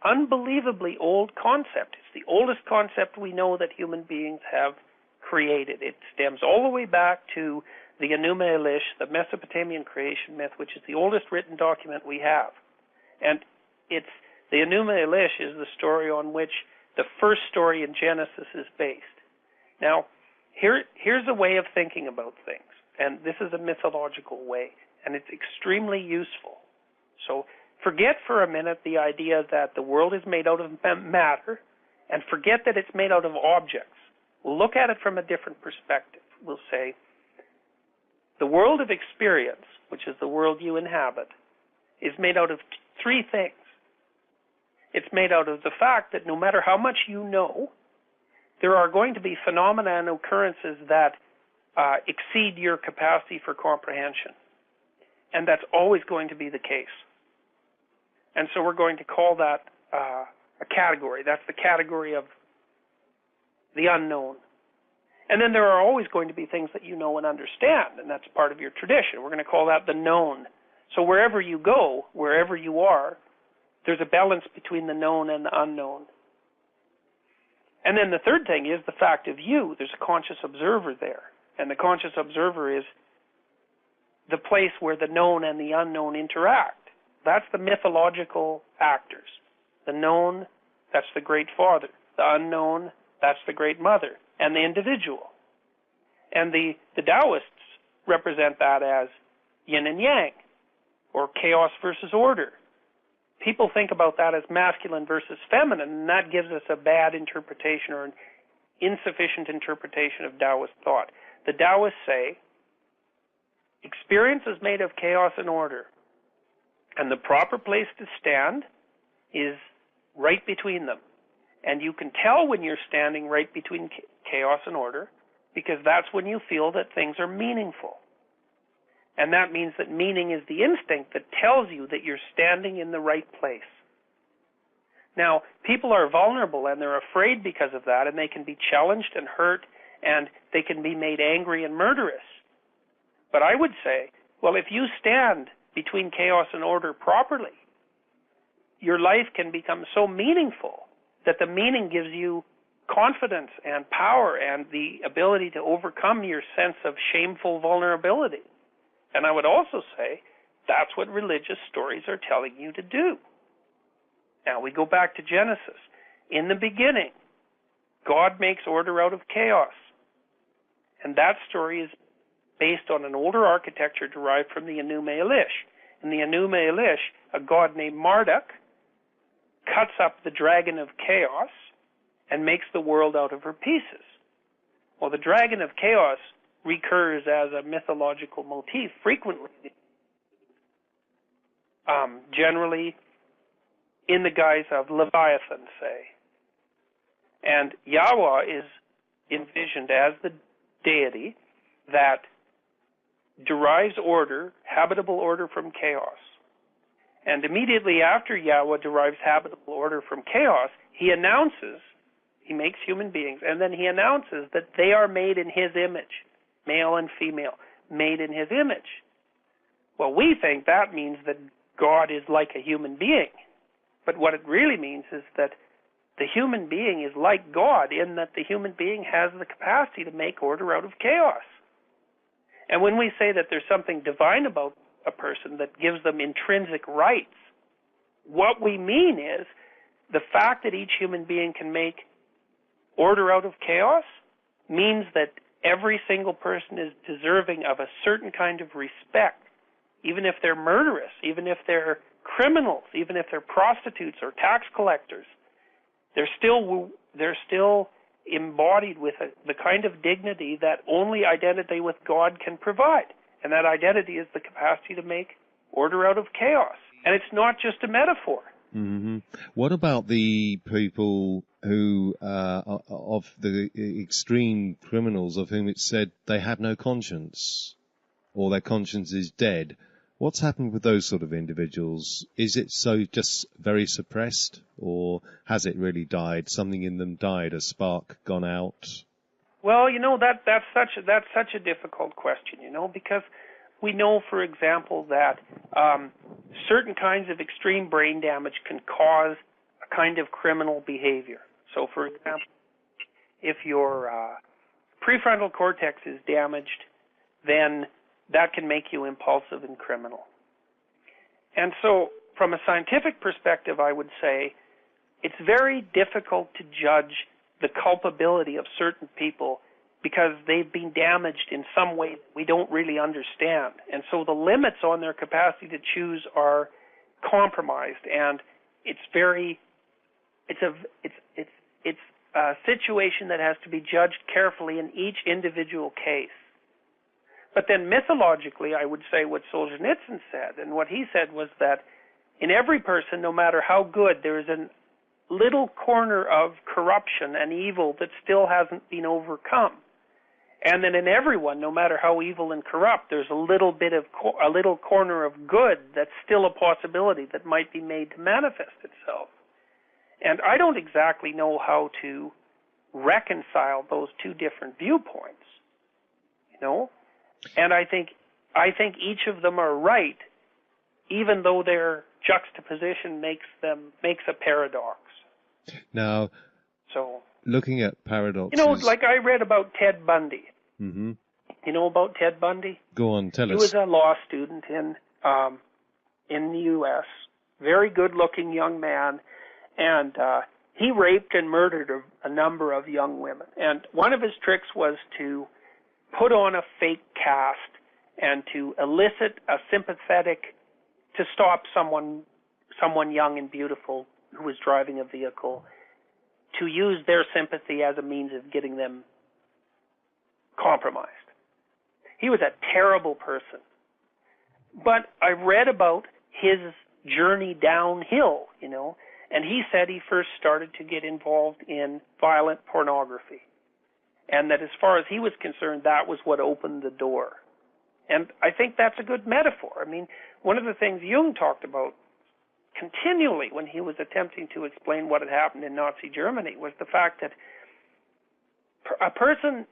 unbelievably old concept. It's the oldest concept we know that human beings have created. It stems all the way back to the Enuma Elish, the Mesopotamian creation myth, which is the oldest written document we have. And it's the Enuma Elish is the story on which the first story in Genesis is based. Now, here's a way of thinking about things, and this is a mythological way, and it's extremely useful. So forget for a minute the idea that the world is made out of matter, and forget that it's made out of objects. We'll look at it from a different perspective. We'll say, the world of experience, which is the world you inhabit, is made out of three things. It's made out of the fact that no matter how much you know, there are going to be phenomena and occurrences that exceed your capacity for comprehension. And that's always going to be the case. And so we're going to call that a category. That's the category of the unknown. And then there are always going to be things that you know and understand, and that's part of your tradition. We're going to call that the known. So wherever you go, wherever you are, there's a balance between the known and the unknown. And then the third thing is the fact of you. There's a conscious observer there. And the conscious observer is the place where the known and the unknown interact. That's the mythological actors. The known, that's the Great Father. The unknown, that's the Great Mother. And the individual. And the Taoists represent that as yin and yang, or chaos versus order. People think about that as masculine versus feminine, and that gives us a bad interpretation or an insufficient interpretation of Taoist thought. The Taoists say, experience is made of chaos and order, and the proper place to stand is right between them. And you can tell when you're standing right between chaos and order, because that's when you feel that things are meaningful. And that means that meaning is the instinct that tells you that you're standing in the right place. Now, people are vulnerable and they're afraid because of that, and they can be challenged and hurt, and they can be made angry and murderous. But I would say, well, if you stand between chaos and order properly, your life can become so meaningful that the meaning gives you confidence and power and the ability to overcome your sense of shameful vulnerability. And I would also say that's what religious stories are telling you to do. Now we go back to Genesis. In the beginning, God makes order out of chaos. And that story is based on an older architecture derived from the Enuma Elish. In the Enuma Elish, a god named Marduk cuts up the dragon of chaos and makes the world out of her pieces. Well, the dragon of chaos recurs as a mythological motif frequently, generally in the guise of Leviathan, say. And Yahweh is envisioned as the deity that derives order, habitable order, from chaos. And immediately after Yahweh derives habitable order from chaos, he makes human beings, and then he announces that they are made in his image, male and female, made in his image. Well, we think that means that God is like a human being. But what it really means is that the human being is like God in that the human being has the capacity to make order out of chaos. And when we say that there's something divine about a person that gives them intrinsic rights, what we mean is the fact that each human being can make order out of chaos means that every single person is deserving of a certain kind of respect, even if they're murderous, even if they're criminals, even if they're prostitutes or tax collectors. They're still embodied with the kind of dignity that only identity with God can provide. And that identity is the capacity to make order out of chaos. And it's not just a metaphor. Mm-hmm. What about the people who, of the extreme criminals of whom it's said they have no conscience, or their conscience is dead? What's happened with those sort of individuals? Is it so just very suppressed, or has it really died? Something in them died, a spark gone out? Well, that's such a difficult question, because we know, for example, that certain kinds of extreme brain damage can cause a kind of criminal behavior. So, for example, if your prefrontal cortex is damaged, then that can make you impulsive and criminal. And so, from a scientific perspective, I would say it's very difficult to judge the culpability of certain people because they've been damaged in some way we don't really understand. And so the limits on their capacity to choose are compromised, and it's a situation that has to be judged carefully in each individual case. But then mythologically, I would say what Solzhenitsyn said, and what he said was that in every person, no matter how good, there is a little corner of corruption and evil that still hasn't been overcome. And then in everyone, no matter how evil and corrupt, there's a little corner of good that's still a possibility that might be made to manifest itself. And I don't exactly know how to reconcile those two different viewpoints, And I think each of them are right, even though their juxtaposition makes a paradox. Now, looking at paradoxes, like I read about Ted Bundy. Mm-hmm. You know about Ted Bundy? Go on, tell us. He was a law student in the U.S., very good-looking young man, and he raped and murdered a number of young women. And one of his tricks was to put on a fake cast and to elicit a sympathetic, to stop someone young and beautiful who was driving a vehicle, to use their sympathy as a means of getting them compromised. He was a terrible person. But I read about his journey downhill, and he said he first started to get involved in violent pornography. And that as far as he was concerned, that was what opened the door. And I think that's a good metaphor. I mean, one of the things Jung talked about continually when he was attempting to explain what had happened in Nazi Germany was the fact that a person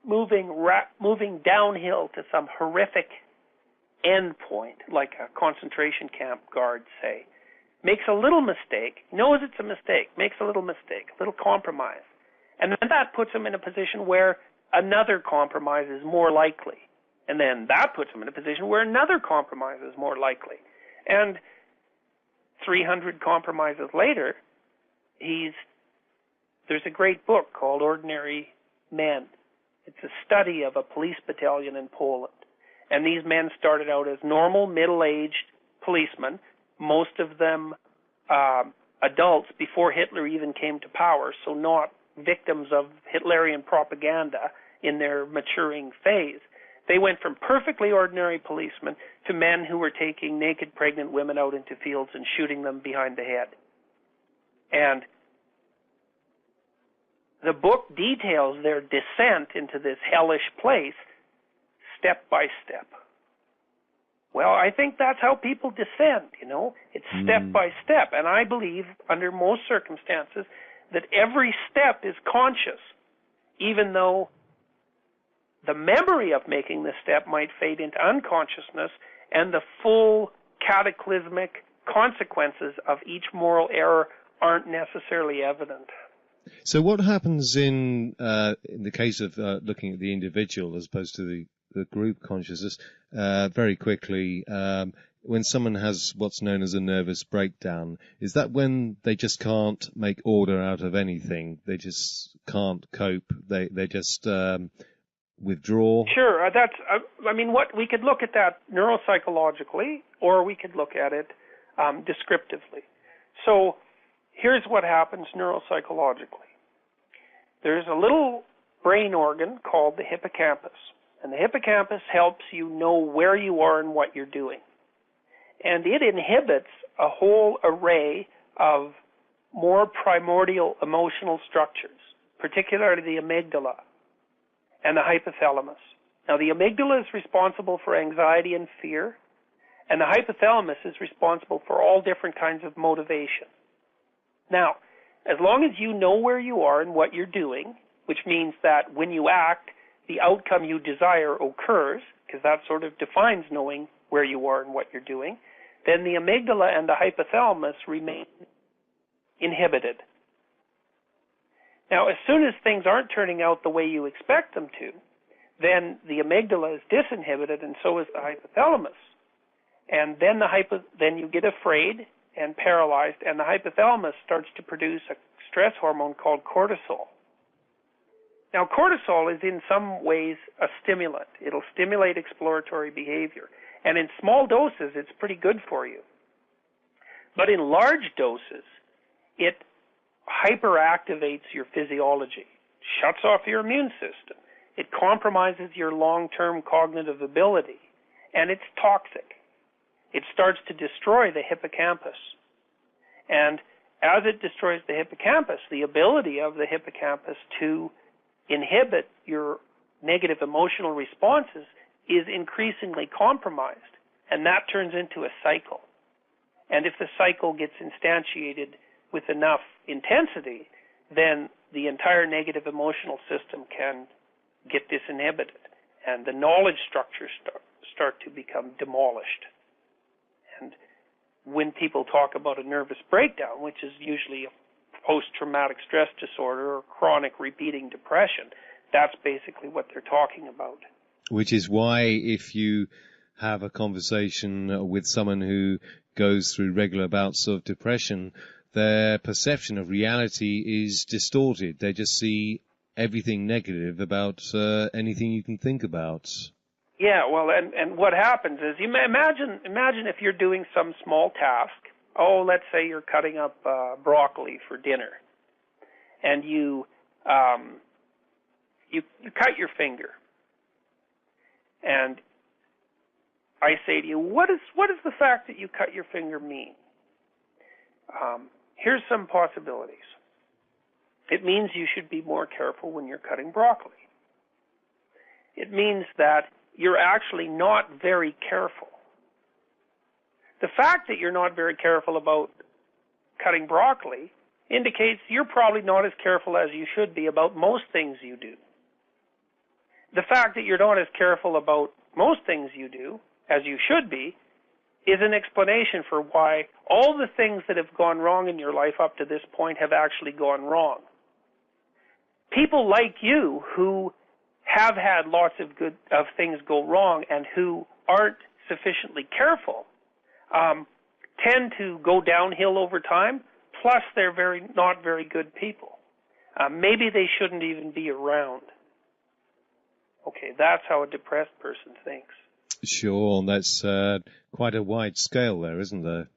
moving downhill to some horrific end point, like a concentration camp guard, say, makes a little mistake, knows it's a mistake, makes a little mistake, a little compromise. And then that puts him in a position where another compromise is more likely. And then that puts him in a position where another compromise is more likely. And 300 compromises later, there's a great book called Ordinary Men. It's a study of a police battalion in Poland. And these men started out as normal, middle-aged policemen, most of them adults before Hitler even came to power, so not victims of Hitlerian propaganda in their maturing phase. They went from perfectly ordinary policemen to men who were taking naked pregnant women out into fields and shooting them behind the head. And the book details their descent into this hellish place step by step. Well, I think that's how people descend, It's step by step. And I believe, under most circumstances, that every step is conscious, even though the memory of making the step might fade into unconsciousness, and the full cataclysmic consequences of each moral error aren't necessarily evident. So what happens in the case of looking at the individual as opposed to the group consciousness, very quickly, when someone has what's known as a nervous breakdown, is that when they just can't make order out of anything? They just can't cope? They just withdraw? Sure. What we could look at that neuropsychologically, or we could look at it descriptively. So here's what happens neuropsychologically. There's a little brain organ called the hippocampus. And the hippocampus helps you know where you are and what you're doing. And it inhibits a whole array of more primordial emotional structures, particularly the amygdala and the hypothalamus. Now, the amygdala is responsible for anxiety and fear, and the hypothalamus is responsible for all different kinds of motivation. Now, as long as you know where you are and what you're doing, which means that when you act, the outcome you desire occurs, because that sort of defines knowing where you are and what you're doing, then the amygdala and the hypothalamus remain inhibited. Now, as soon as things aren't turning out the way you expect them to, then the amygdala is disinhibited, and so is the hypothalamus. And then you get afraid and paralyzed, and the hypothalamus starts to produce a stress hormone called cortisol. Now, cortisol is in some ways a stimulant. It'll stimulate exploratory behavior. And in small doses, it's pretty good for you. But in large doses, it hyperactivates your physiology, shuts off your immune system. It compromises your long-term cognitive ability, and it's toxic. It starts to destroy the hippocampus. And as it destroys the hippocampus, the ability of the hippocampus to inhibit your negative emotional responses is increasingly compromised, and that turns into a cycle. And if the cycle gets instantiated with enough intensity, then the entire negative emotional system can get disinhibited, and the knowledge structures start to become demolished. And when people talk about a nervous breakdown, which is usually a post-traumatic stress disorder or chronic repeating depression, that's basically what they're talking about. Which is why if you have a conversation with someone who goes through regular bouts of depression, their perception of reality is distorted. They just see everything negative about anything you can think about. Yeah, well, and what happens is, you imagine if you're doing some small task. Oh, let's say you're cutting up broccoli for dinner, and you cut your finger. And I say to you, what does the fact that you cut your finger mean? Here's some possibilities. It means you should be more careful when you're cutting broccoli. It means that you're actually not very careful. The fact that you're not very careful about cutting broccoli indicates you're probably not as careful as you should be about most things you do. The fact that you're not as careful about most things you do as you should be is an explanation for why all the things that have gone wrong in your life up to this point have actually gone wrong. People like you who have had lots of things go wrong and who aren't sufficiently careful tend to go downhill over time, plus they're not very good people. Maybe they shouldn't even be around. Okay, that's how a depressed person thinks. Sure, that's quite a wide scale there, isn't there?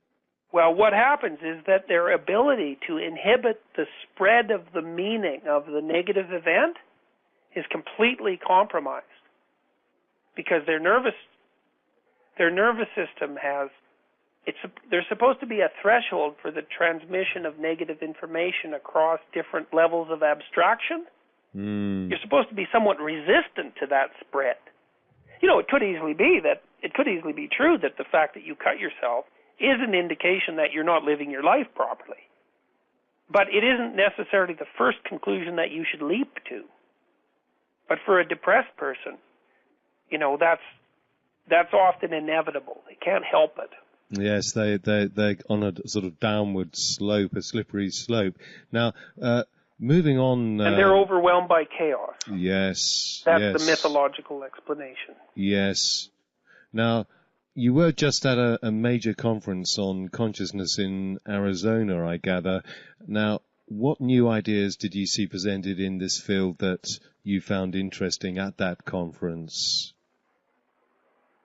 Well, what happens is that their ability to inhibit the spread of the meaning of the negative event is completely compromised because their nervous system there's supposed to be a threshold for the transmission of negative information across different levels of abstraction. You're supposed to be somewhat resistant to that spread. It could easily be true that the fact that you cut yourself is an indication that you're not living your life properly. But it isn't necessarily the first conclusion that you should leap to. But for a depressed person, that's often inevitable. They can't help it. Yes, they're on a sort of downward slope, a slippery slope. Now, moving on... and they're overwhelmed by chaos. Yes. That's the mythological explanation. Yes. Now, you were just at a major conference on consciousness in Arizona, I gather. Now, what new ideas did you see presented in this field that you found interesting at that conference?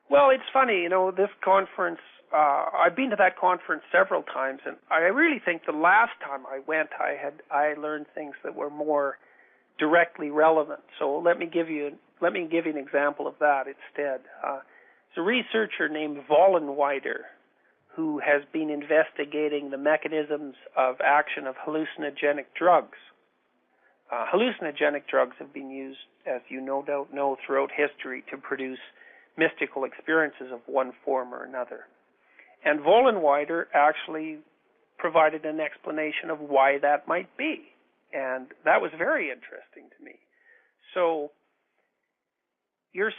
Well, it's funny, this conference, I've been to that conference several times, and I really think the last time I went, I learned things that were more directly relevant. So let me give you an example of that instead. There's a researcher named Vollenweider who has been investigating the mechanisms of action of hallucinogenic drugs. Hallucinogenic drugs have been used, as you no doubt know, throughout history to produce mystical experiences of one form or another. And Vollenweider actually provided an explanation of why that might be. And that was very interesting to me. So your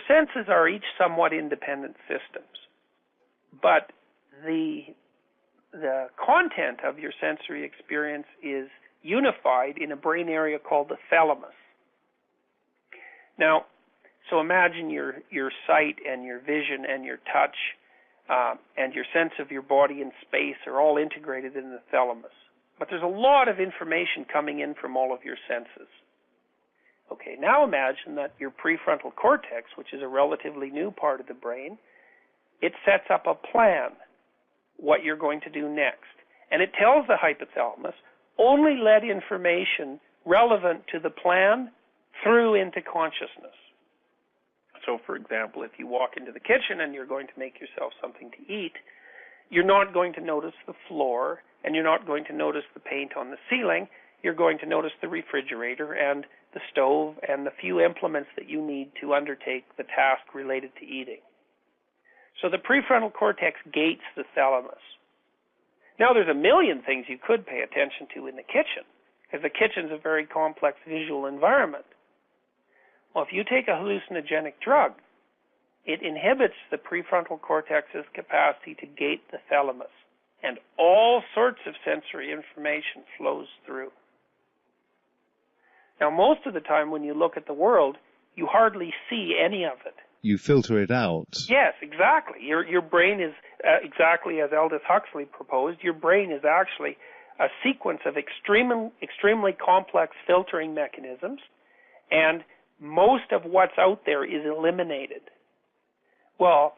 senses are each somewhat independent systems, but the content of your sensory experience is unified in a brain area called the thalamus. Now, so imagine your sight and your vision and your touch and your sense of your body and space are all integrated in the thalamus. But there's a lot of information coming in from all of your senses. Okay, now imagine that your prefrontal cortex, which is a relatively new part of the brain, it sets up a plan, what you're going to do next. And it tells the hypothalamus, only let information relevant to the plan through into consciousness. So, for example, if you walk into the kitchen and you're going to make yourself something to eat, you're not going to notice the floor and you're not going to notice the paint on the ceiling. You're going to notice the refrigerator and the stove and the few implements that you need to undertake the task related to eating. So the prefrontal cortex gates the thalamus. Now, there's a million things you could pay attention to in the kitchen, because the kitchen's a very complex visual environment. Well, if you take a hallucinogenic drug, it inhibits the prefrontal cortex's capacity to gate the thalamus, and all sorts of sensory information flows through. Now, most of the time when you look at the world, you hardly see any of it. You filter it out. Yes, exactly. Your brain is, exactly as Aldous Huxley proposed, your brain is actually a sequence of extremely complex filtering mechanisms, and most of what's out there is eliminated. Well,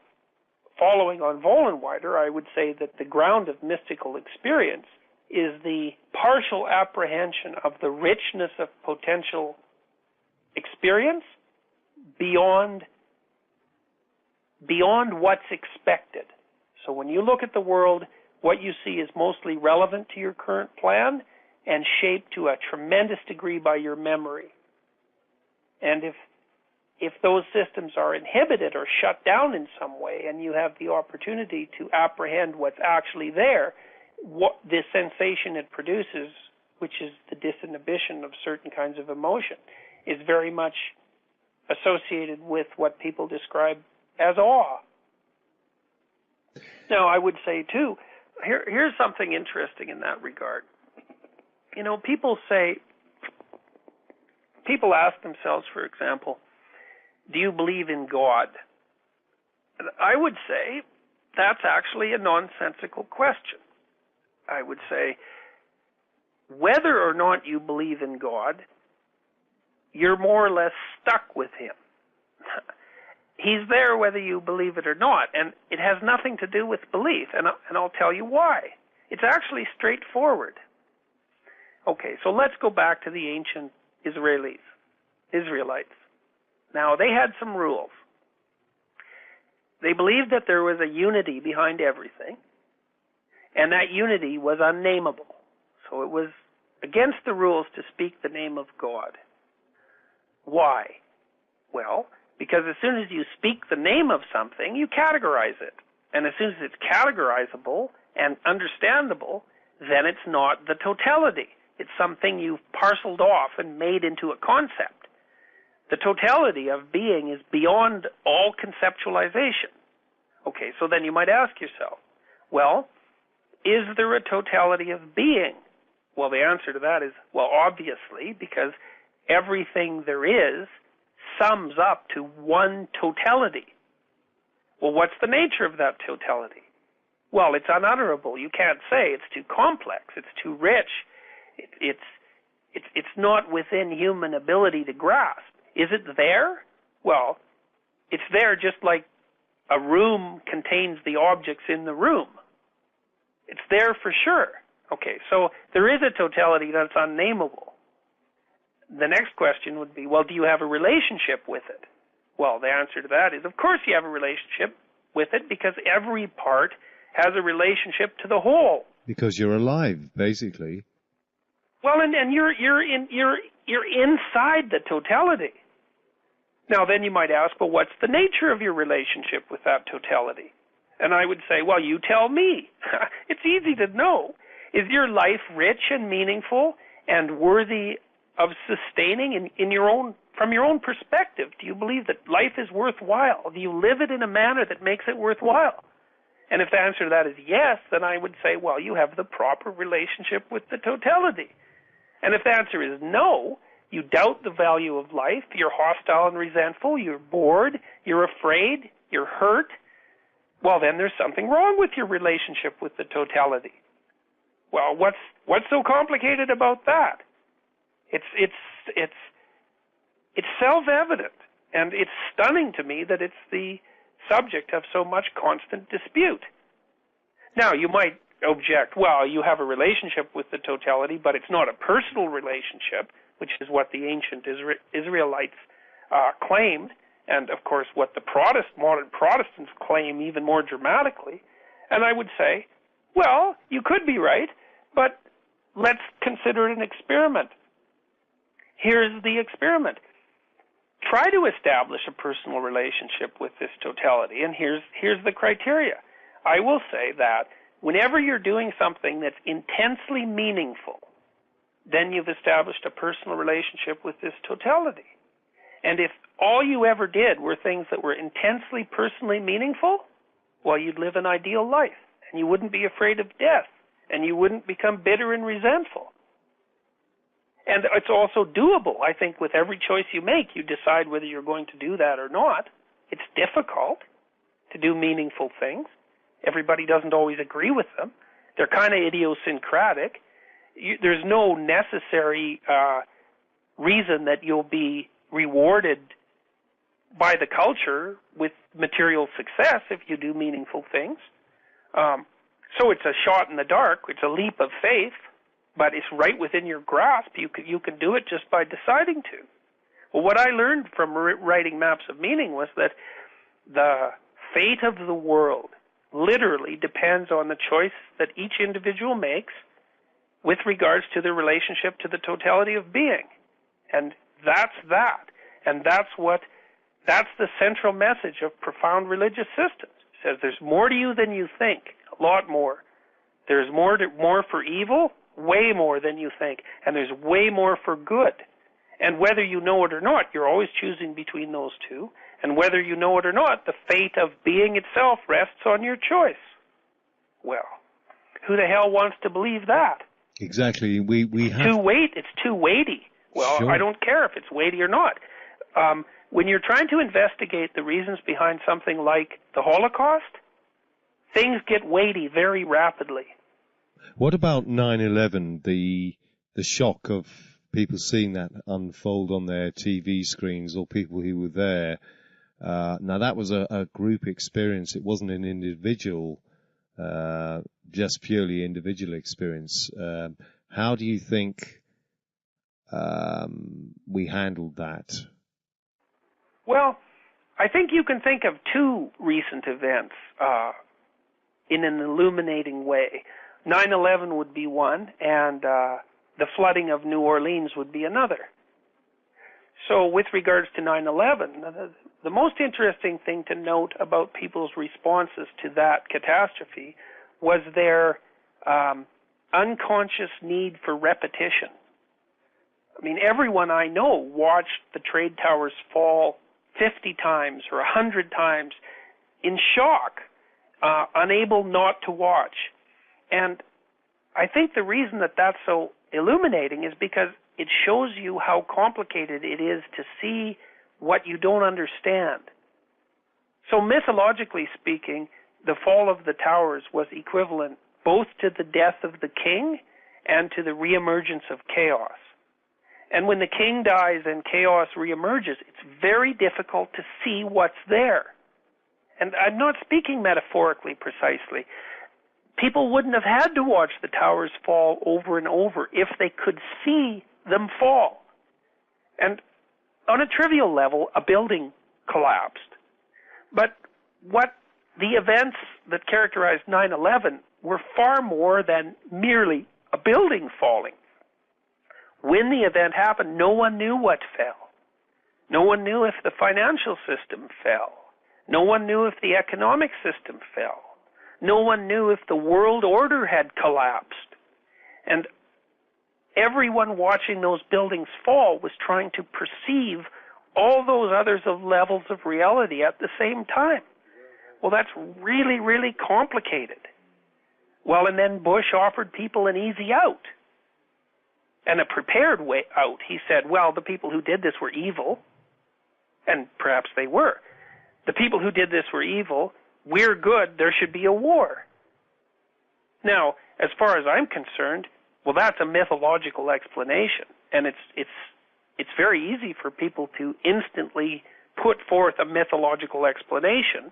following on Vollenweider, I would say that the ground of mystical experience is the partial apprehension of the richness of potential experience beyond what's expected. So when you look at the world, what you see is mostly relevant to your current plan and shaped to a tremendous degree by your memory. And if those systems are inhibited or shut down in some way, and you have the opportunity to apprehend what's actually there, what the sensation it produces, which is the disinhibition of certain kinds of emotion, is very much associated with what people describe as awe. Now, I would say, too, here's something interesting in that regard. You know, people ask themselves, for example, do you believe in God? And I would say that's actually a nonsensical question. I would say whether or not you believe in God, you're more or less stuck with him. He's there whether you believe it or not, and it has nothing to do with belief, and I'll tell you why. It's actually straightforward. Okay, so let's go back to the ancient Israelites. Now, they had some rules. They believed that there was a unity behind everything, and that unity was unnameable. So it was against the rules to speak the name of God. Why? Well, because as soon as you speak the name of something, you categorize it. And as soon as it's categorizable and understandable, then it's not the totality. It's something you've parceled off and made into a concept. The totality of being is beyond all conceptualization. Okay, so then you might ask yourself, well, is there a totality of being? Well, the answer to that is, well, obviously, because everything there is sums up to one totality. Well, what's the nature of that totality? Well, it's unutterable. You can't say. It's too complex. It's too rich. It's not within human ability to grasp. Is it there? Well, it's there just like a room contains the objects in the room. It's there for sure. Okay, so there is a totality that's unnameable. The next question would be, well, do you have a relationship with it? Well, the answer to that is, of course you have a relationship with it, because every part has a relationship to the whole. Because you're alive, basically. Well, and you're inside the totality. Now, then you might ask, well, what's the nature of your relationship with that totality? And I would say, well, you tell me. It's easy to know. Is your life rich and meaningful and worthy of sustaining from your own perspective? Do you believe that life is worthwhile? Do you live it in a manner that makes it worthwhile? And if the answer to that is yes, then I would say, well, you have the proper relationship with the totality. And if the answer is no, you doubt the value of life, you're hostile and resentful, you're bored, you're afraid, you're hurt, well, then there's something wrong with your relationship with the totality. Well, what's so complicated about that? It's self-evident, and it's stunning to me that it's the subject of so much constant dispute. Now, you might object, well, you have a relationship with the totality, but it's not a personal relationship, which is what the ancient Israelites claimed, and of course what the modern Protestants claim even more dramatically. And I would say, well, you could be right, but let's consider it an experiment. Here's the experiment. Try to establish a personal relationship with this totality, and here's the criteria. I will say that whenever you're doing something that's intensely meaningful, then you've established a personal relationship with this totality. And if all you ever did were things that were intensely personally meaningful, well, you'd live an ideal life, and you wouldn't be afraid of death, and you wouldn't become bitter and resentful. And it's also doable. I think with every choice you make, you decide whether you're going to do that or not. It's difficult to do meaningful things. Everybody doesn't always agree with them. They're kind of idiosyncratic. There's no necessary reason that you'll be rewarded by the culture with material success if you do meaningful things. So it's a shot in the dark. It's a leap of faith, but it's right within your grasp. You can do it just by deciding to. Well, what I learned from writing Maps of Meaning was that the fate of the world literally depends on the choice that each individual makes with regards to their relationship to the totality of being. And that's that. And that's what That's the central message of profound religious systems. It says there's more to you than you think, a lot more. There's more for evil, way more than you think, and there's way more for good. And whether you know it or not, you're always choosing between those two. And whether you know it or not, the fate of being itself rests on your choice. Well, who the hell wants to believe that? Exactly. We have... It's too weighty. Well, Sure. I don't care if it's weighty or not. When you're trying to investigate the reasons behind something like the Holocaust, things get weighty very rapidly. What about 9/11, the shock of people seeing that unfold on their TV screens or people who were there? Now, that was a group experience. It wasn't an individual, just purely individual experience. How do you think we handled that? Well, I think you can think of two recent events in an illuminating way. 9/11 would be one, and the flooding of New Orleans would be another. So with regards to 9/11, the most interesting thing to note about people's responses to that catastrophe was their unconscious need for repetition. I mean, everyone I know watched the trade towers fall 50 times or 100 times in shock, unable not to watch. And I think the reason that that's so illuminating is because it shows you how complicated it is to see what you don't understand. So mythologically speaking, the fall of the towers was equivalent both to the death of the king and to the reemergence of chaos. And when the king dies and chaos reemerges, it's very difficult to see what's there. And I'm not speaking metaphorically precisely. People wouldn't have had to watch the towers fall over and over if they could see them fall. And on a trivial level, a building collapsed. But what the events that characterized 9/11 were far more than merely a building falling. When the event happened, no one knew what fell. No one knew if the financial system fell. No one knew if the economic system fell. No one knew if the world order had collapsed. And everyone watching those buildings fall was trying to perceive all those others of levels of reality at the same time. Well, that's really, really complicated. Well, and then Bush offered people an easy out and a prepared way out. He said, well, the people who did this were evil, and perhaps they were. The people who did this were evil. We're good. There should be a war. Now, as far as I'm concerned, well, that's a mythological explanation, and it's very easy for people to instantly put forth a mythological explanation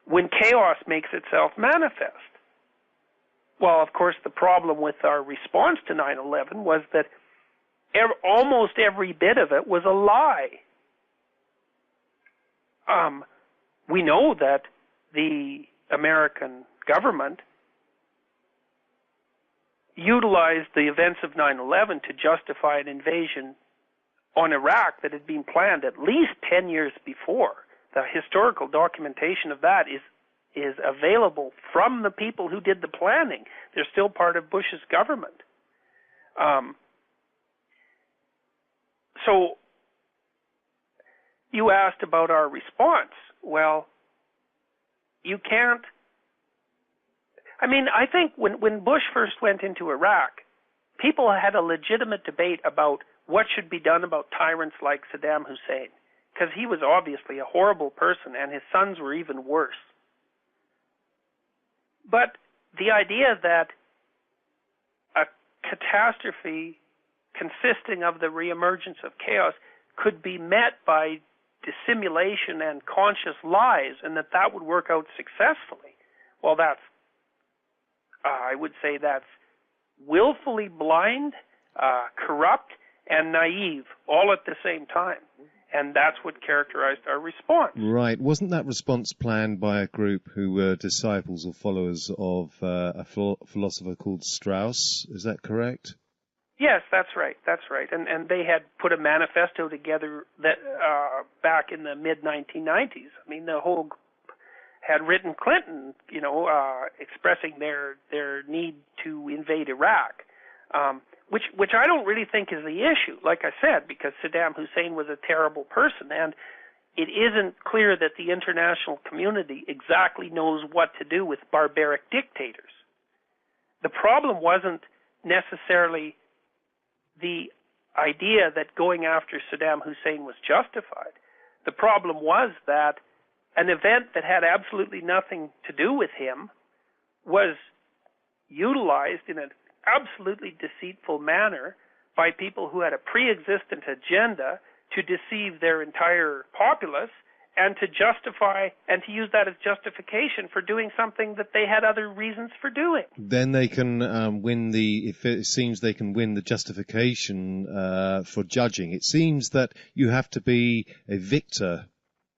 when chaos makes itself manifest. Well, of course, the problem with our response to 9/11 was that almost every bit of it was a lie. We know that the American government utilized the events of 9/11 to justify an invasion on Iraq that had been planned at least 10 years before. The historical documentation of that is available from the people who did the planning. They're still part of Bush's government. So you asked about our response. Well, you can't. I mean, I think when Bush first went into Iraq, people had a legitimate debate about what should be done about tyrants like Saddam Hussein, because he was obviously a horrible person and his sons were even worse. But the idea that a catastrophe consisting of the reemergence of chaos could be met by dissimulation and conscious lies, and that would work out successfully, well, I would say that's willfully blind, corrupt, and naive, all at the same time. And that's what characterized our response. Right. Wasn't that response planned by a group who were disciples or followers of a philosopher called Strauss? Is that correct? Yes, that's right. That's right. And they had put a manifesto together that back in the mid 1990s. I mean, the whole had written Clinton, expressing their need to invade Iraq, which I don't really think is the issue. Like I said, because Saddam Hussein was a terrible person, and it isn't clear that the international community exactly knows what to do with barbaric dictators. The problem wasn't necessarily the idea that going after Saddam Hussein was justified. The problem was that an event that had absolutely nothing to do with him was utilized in an absolutely deceitful manner by people who had a pre-existent agenda to deceive their entire populace and to justify and to use that as justification for doing something that they had other reasons for doing. Then they can if it seems they can win the justification for judging. It seems that you have to be a victor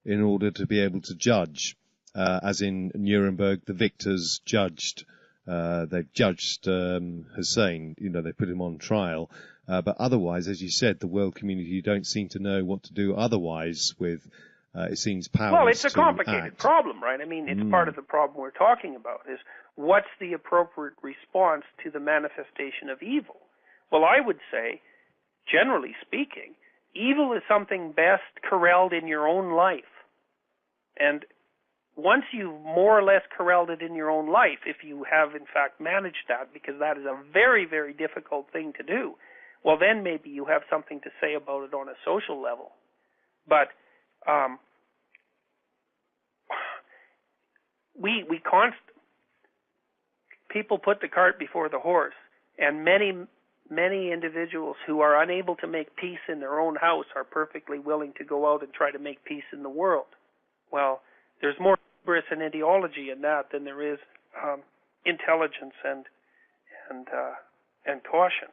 in order to be able to judge. As in Nuremberg, the victors judged. They've judged Hussein. They put him on trial. But otherwise, as you said, the world community don't seem to know what to do otherwise with. It seems powerless. Well, it's a complicated problem, right? I mean, it's part of the problem we're talking about is what's the appropriate response to the manifestation of evil? Well, I would say, generally speaking, evil is something best corralled in your own life. And once you've more or less corralled it in your own life, if you have in fact managed that, because that is a very, very difficult thing to do, well, then maybe you have something to say about it on a social level. But people put the cart before the horse, and many individuals who are unable to make peace in their own house are perfectly willing to go out and try to make peace in the world. Well, there's more hubris and ideology in that than there is intelligence and caution.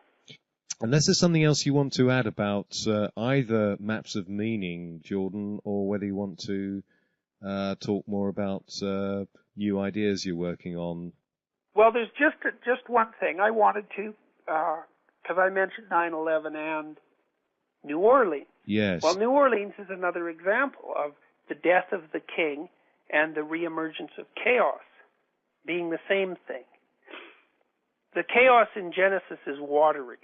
Unless there's something else you want to add about either maps of meaning, Jordan, or whether you want to talk more about new ideas you're working on. Well, there's just one thing I wanted to, because I mentioned 9/11 and New Orleans. Yes. Well, New Orleans is another example of the death of the king and the reemergence of chaos being the same thing. The chaos in Genesis is watery.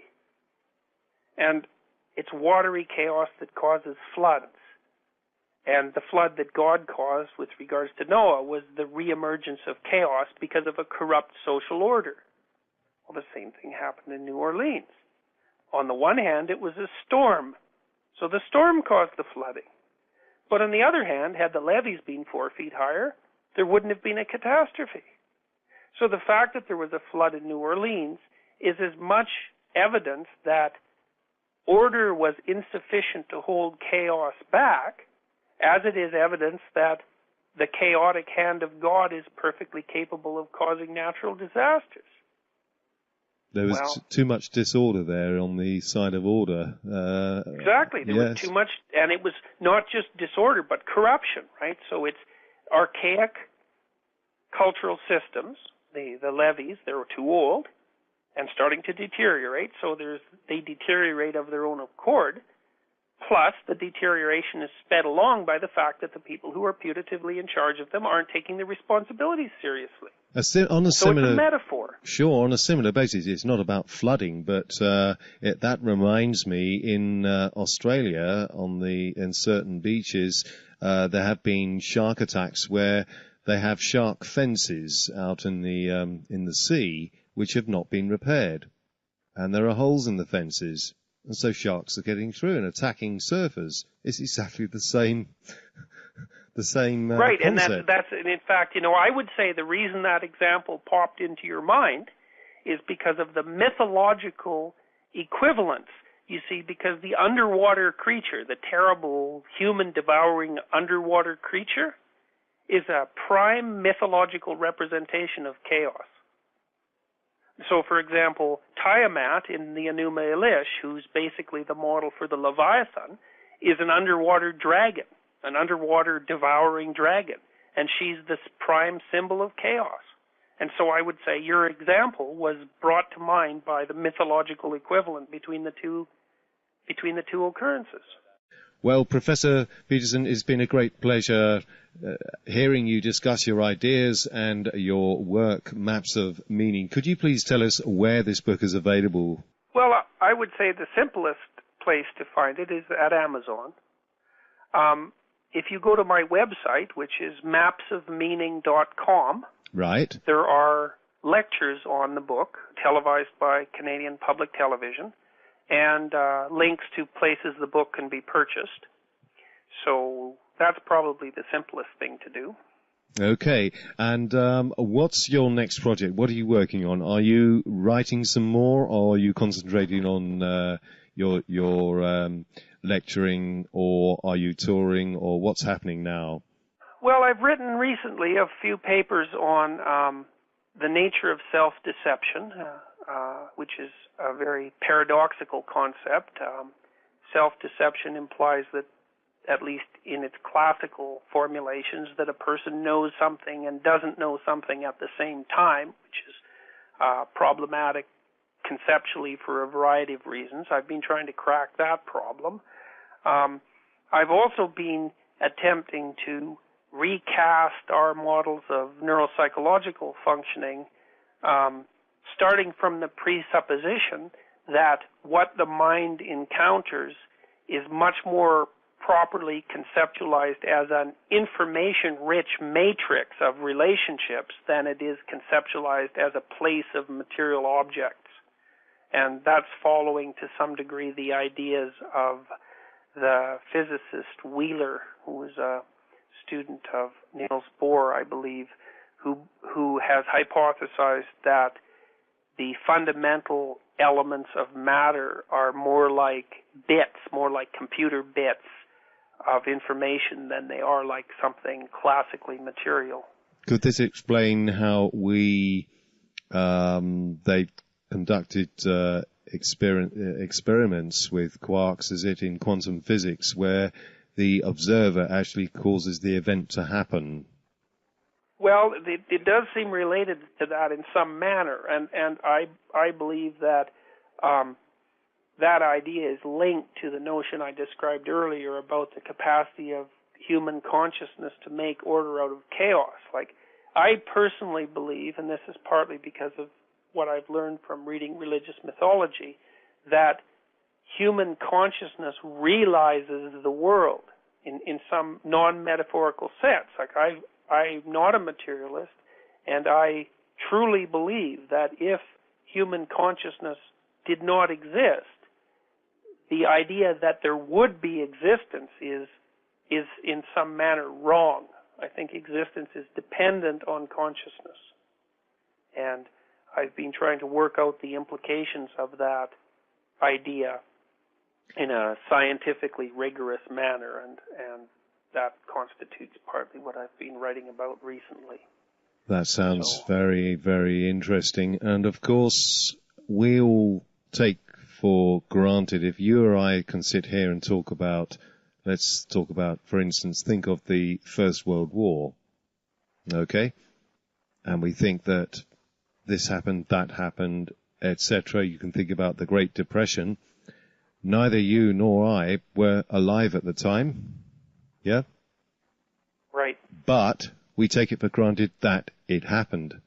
And it's watery chaos that causes floods. And the flood that God caused with regards to Noah was the reemergence of chaos because of a corrupt social order. Well, the same thing happened in New Orleans. On the one hand, it was a storm. So the storm caused the flooding. But on the other hand, had the levees been 4 feet higher, there wouldn't have been a catastrophe. So the fact that there was a flood in New Orleans is as much evidence that order was insufficient to hold chaos back as it is evidence that the chaotic hand of God is perfectly capable of causing natural disasters. There was too much disorder there on the side of order. Exactly. There was too much, and it was not just disorder, but corruption, right? So it's archaic cultural systems, the levees, they were too old and starting to deteriorate, so they deteriorate of their own accord. Plus, the deterioration is sped along by the fact that the people who are putatively in charge of them aren't taking the responsibilities seriously. It's a metaphor. Sure, on a similar basis. It's not about flooding, but that reminds me, in Australia, in certain beaches, there have been shark attacks where they have shark fences out in the sea which have not been repaired, and there are holes in the fences. And so sharks are getting through and attacking surfers. It's exactly the same right, concept. And that's in fact, I would say the reason that example popped into your mind is because of the mythological equivalence. You see, because the underwater creature, the terrible human-devouring underwater creature, is a prime mythological representation of chaos. So, for example, Tiamat in the Enuma Elish, who's basically the model for the Leviathan, is an underwater dragon, an underwater devouring dragon, and she's this prime symbol of chaos. And so I would say your example was brought to mind by the mythological equivalent between the two occurrences. Well, Professor Peterson, it's been a great pleasure hearing you discuss your ideas and your work, Maps of Meaning. Could you please tell us where this book is available? Well, I would say the simplest place to find it is at Amazon. If you go to my website, which is mapsofmeaning.com, right, there are lectures on the book, televised by Canadian Public Television, and links to places the book can be purchased. So that's probably the simplest thing to do. Okay, and what's your next project? What are you working on? Are you writing some more, or are you concentrating on your lecturing, or are you touring, or what's happening now? Well, I've written recently a few papers on the nature of self-deception, which is a very paradoxical concept. Self-deception implies that, at least in its classical formulations, that a person knows something and doesn't know something at the same time, which is problematic conceptually for a variety of reasons. I've been trying to crack that problem. I've also been attempting to recast our models of neuropsychological functioning, starting from the presupposition that what the mind encounters is much more properly conceptualized as an information-rich matrix of relationships than it is conceptualized as a place of material objects. And that's following to some degree the ideas of the physicist Wheeler, who was a student of Niels Bohr, I believe, who has hypothesized that the fundamental elements of matter are more like bits, more like computer bits of information than they are like something classically material. Could this explain how they conducted experiments with quarks, as it in quantum physics, where the observer actually causes the event to happen? Well, it does seem related to that in some manner, and I believe that that idea is linked to the notion I described earlier about the capacity of human consciousness to make order out of chaos. Like, I personally believe, and this is partly because of what I've learned from reading religious mythology, that human consciousness realizes the world in some non-metaphorical sense. Like, I'm not a materialist, and I truly believe that if human consciousness did not exist, the idea that there would be existence is in some manner wrong. I think existence is dependent on consciousness. And I've been trying to work out the implications of that idea in a scientifically rigorous manner, and that constitutes partly what I've been writing about recently. That sounds very, very interesting. And of course, we all take for granted, if you or I can sit here and talk about, let's talk about, for instance, think of the First World War, okay? And we think that this happened, that happened, etc. You can think about the Great Depression. Neither you nor I were alive at the time, yeah? Right. But we take it for granted that it happened.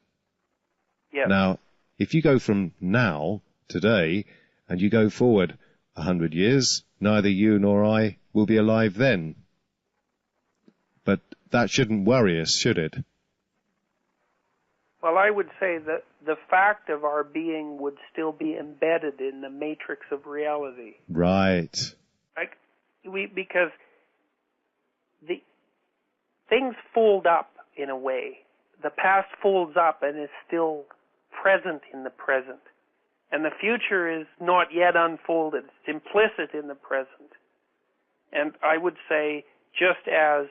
Yes. Now, if you go from now, today, and you go forward 100 years, neither you nor I will be alive then. But that shouldn't worry us, should it? Well, I would say that the fact of our being would still be embedded in the matrix of reality. Right. Because the things fold up in a way. The past folds up and is still present in the present. And the future is not yet unfolded. It's implicit in the present. And I would say, just as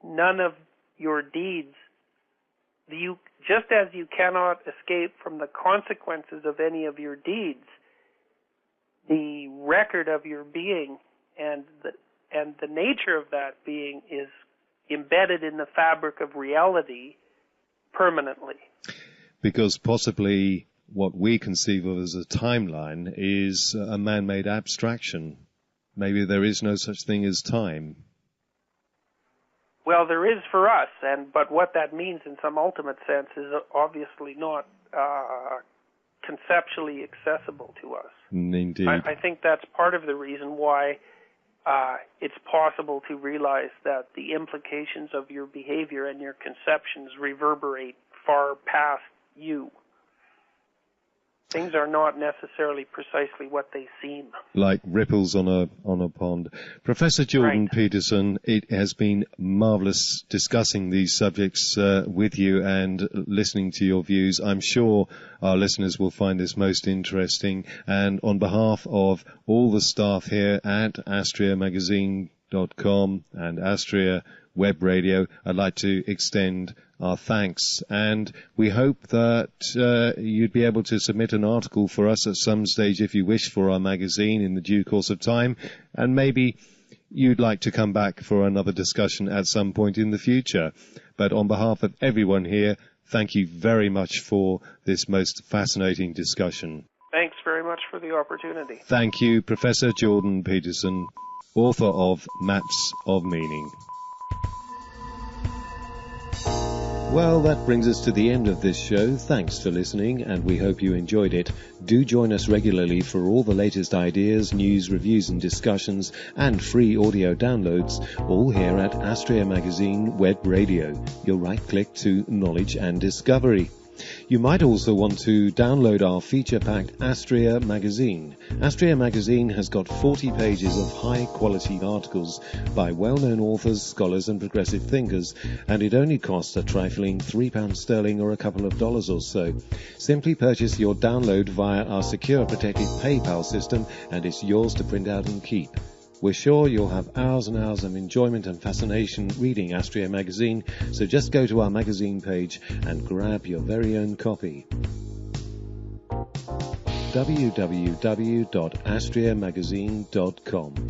none of your deeds, just as you cannot escape from the consequences of any of your deeds, the record of your being and the nature of that being is embedded in the fabric of reality permanently. because possibly what we conceive of as a timeline is a man-made abstraction. Maybe there is no such thing as time. Well, there is for us, but what that means in some ultimate sense is obviously not conceptually accessible to us. Indeed. I think that's part of the reason why it's possible to realize that the implications of your behavior and your conceptions reverberate far past you. Things are not necessarily precisely what they seem. Like ripples on a pond. Professor Jordan Peterson, it has been marvellous discussing these subjects with you and listening to your views. I'm sure our listeners will find this most interesting. And on behalf of all the staff here at AstriaMagazine.com and Astria Web Radio, I'd like to extend our thanks, and we hope that you'd be able to submit an article for us at some stage if you wish for our magazine in the due course of time, and maybe you'd like to come back for another discussion at some point in the future. But on behalf of everyone here, thank you very much for this most fascinating discussion. Thanks very much for the opportunity. Thank you, Professor Jordan Peterson, author of Maps of Meaning. Well, that brings us to the end of this show. Thanks for listening, and we hope you enjoyed it. Do join us regularly for all the latest ideas, news, reviews and discussions, and free audio downloads, all here at Astria Magazine Web Radio. You'll right-click to Knowledge and Discovery. You might also want to download our feature-packed Astria Magazine. Astria Magazine has got 40 pages of high-quality articles by well-known authors, scholars and progressive thinkers, and it only costs a trifling £3 sterling or a couple of dollars or so. Simply purchase your download via our secure protected PayPal system, and it's yours to print out and keep. We're sure you'll have hours and hours of enjoyment and fascination reading Astria Magazine, so just go to our magazine page and grab your very own copy. www.astriamagazine.com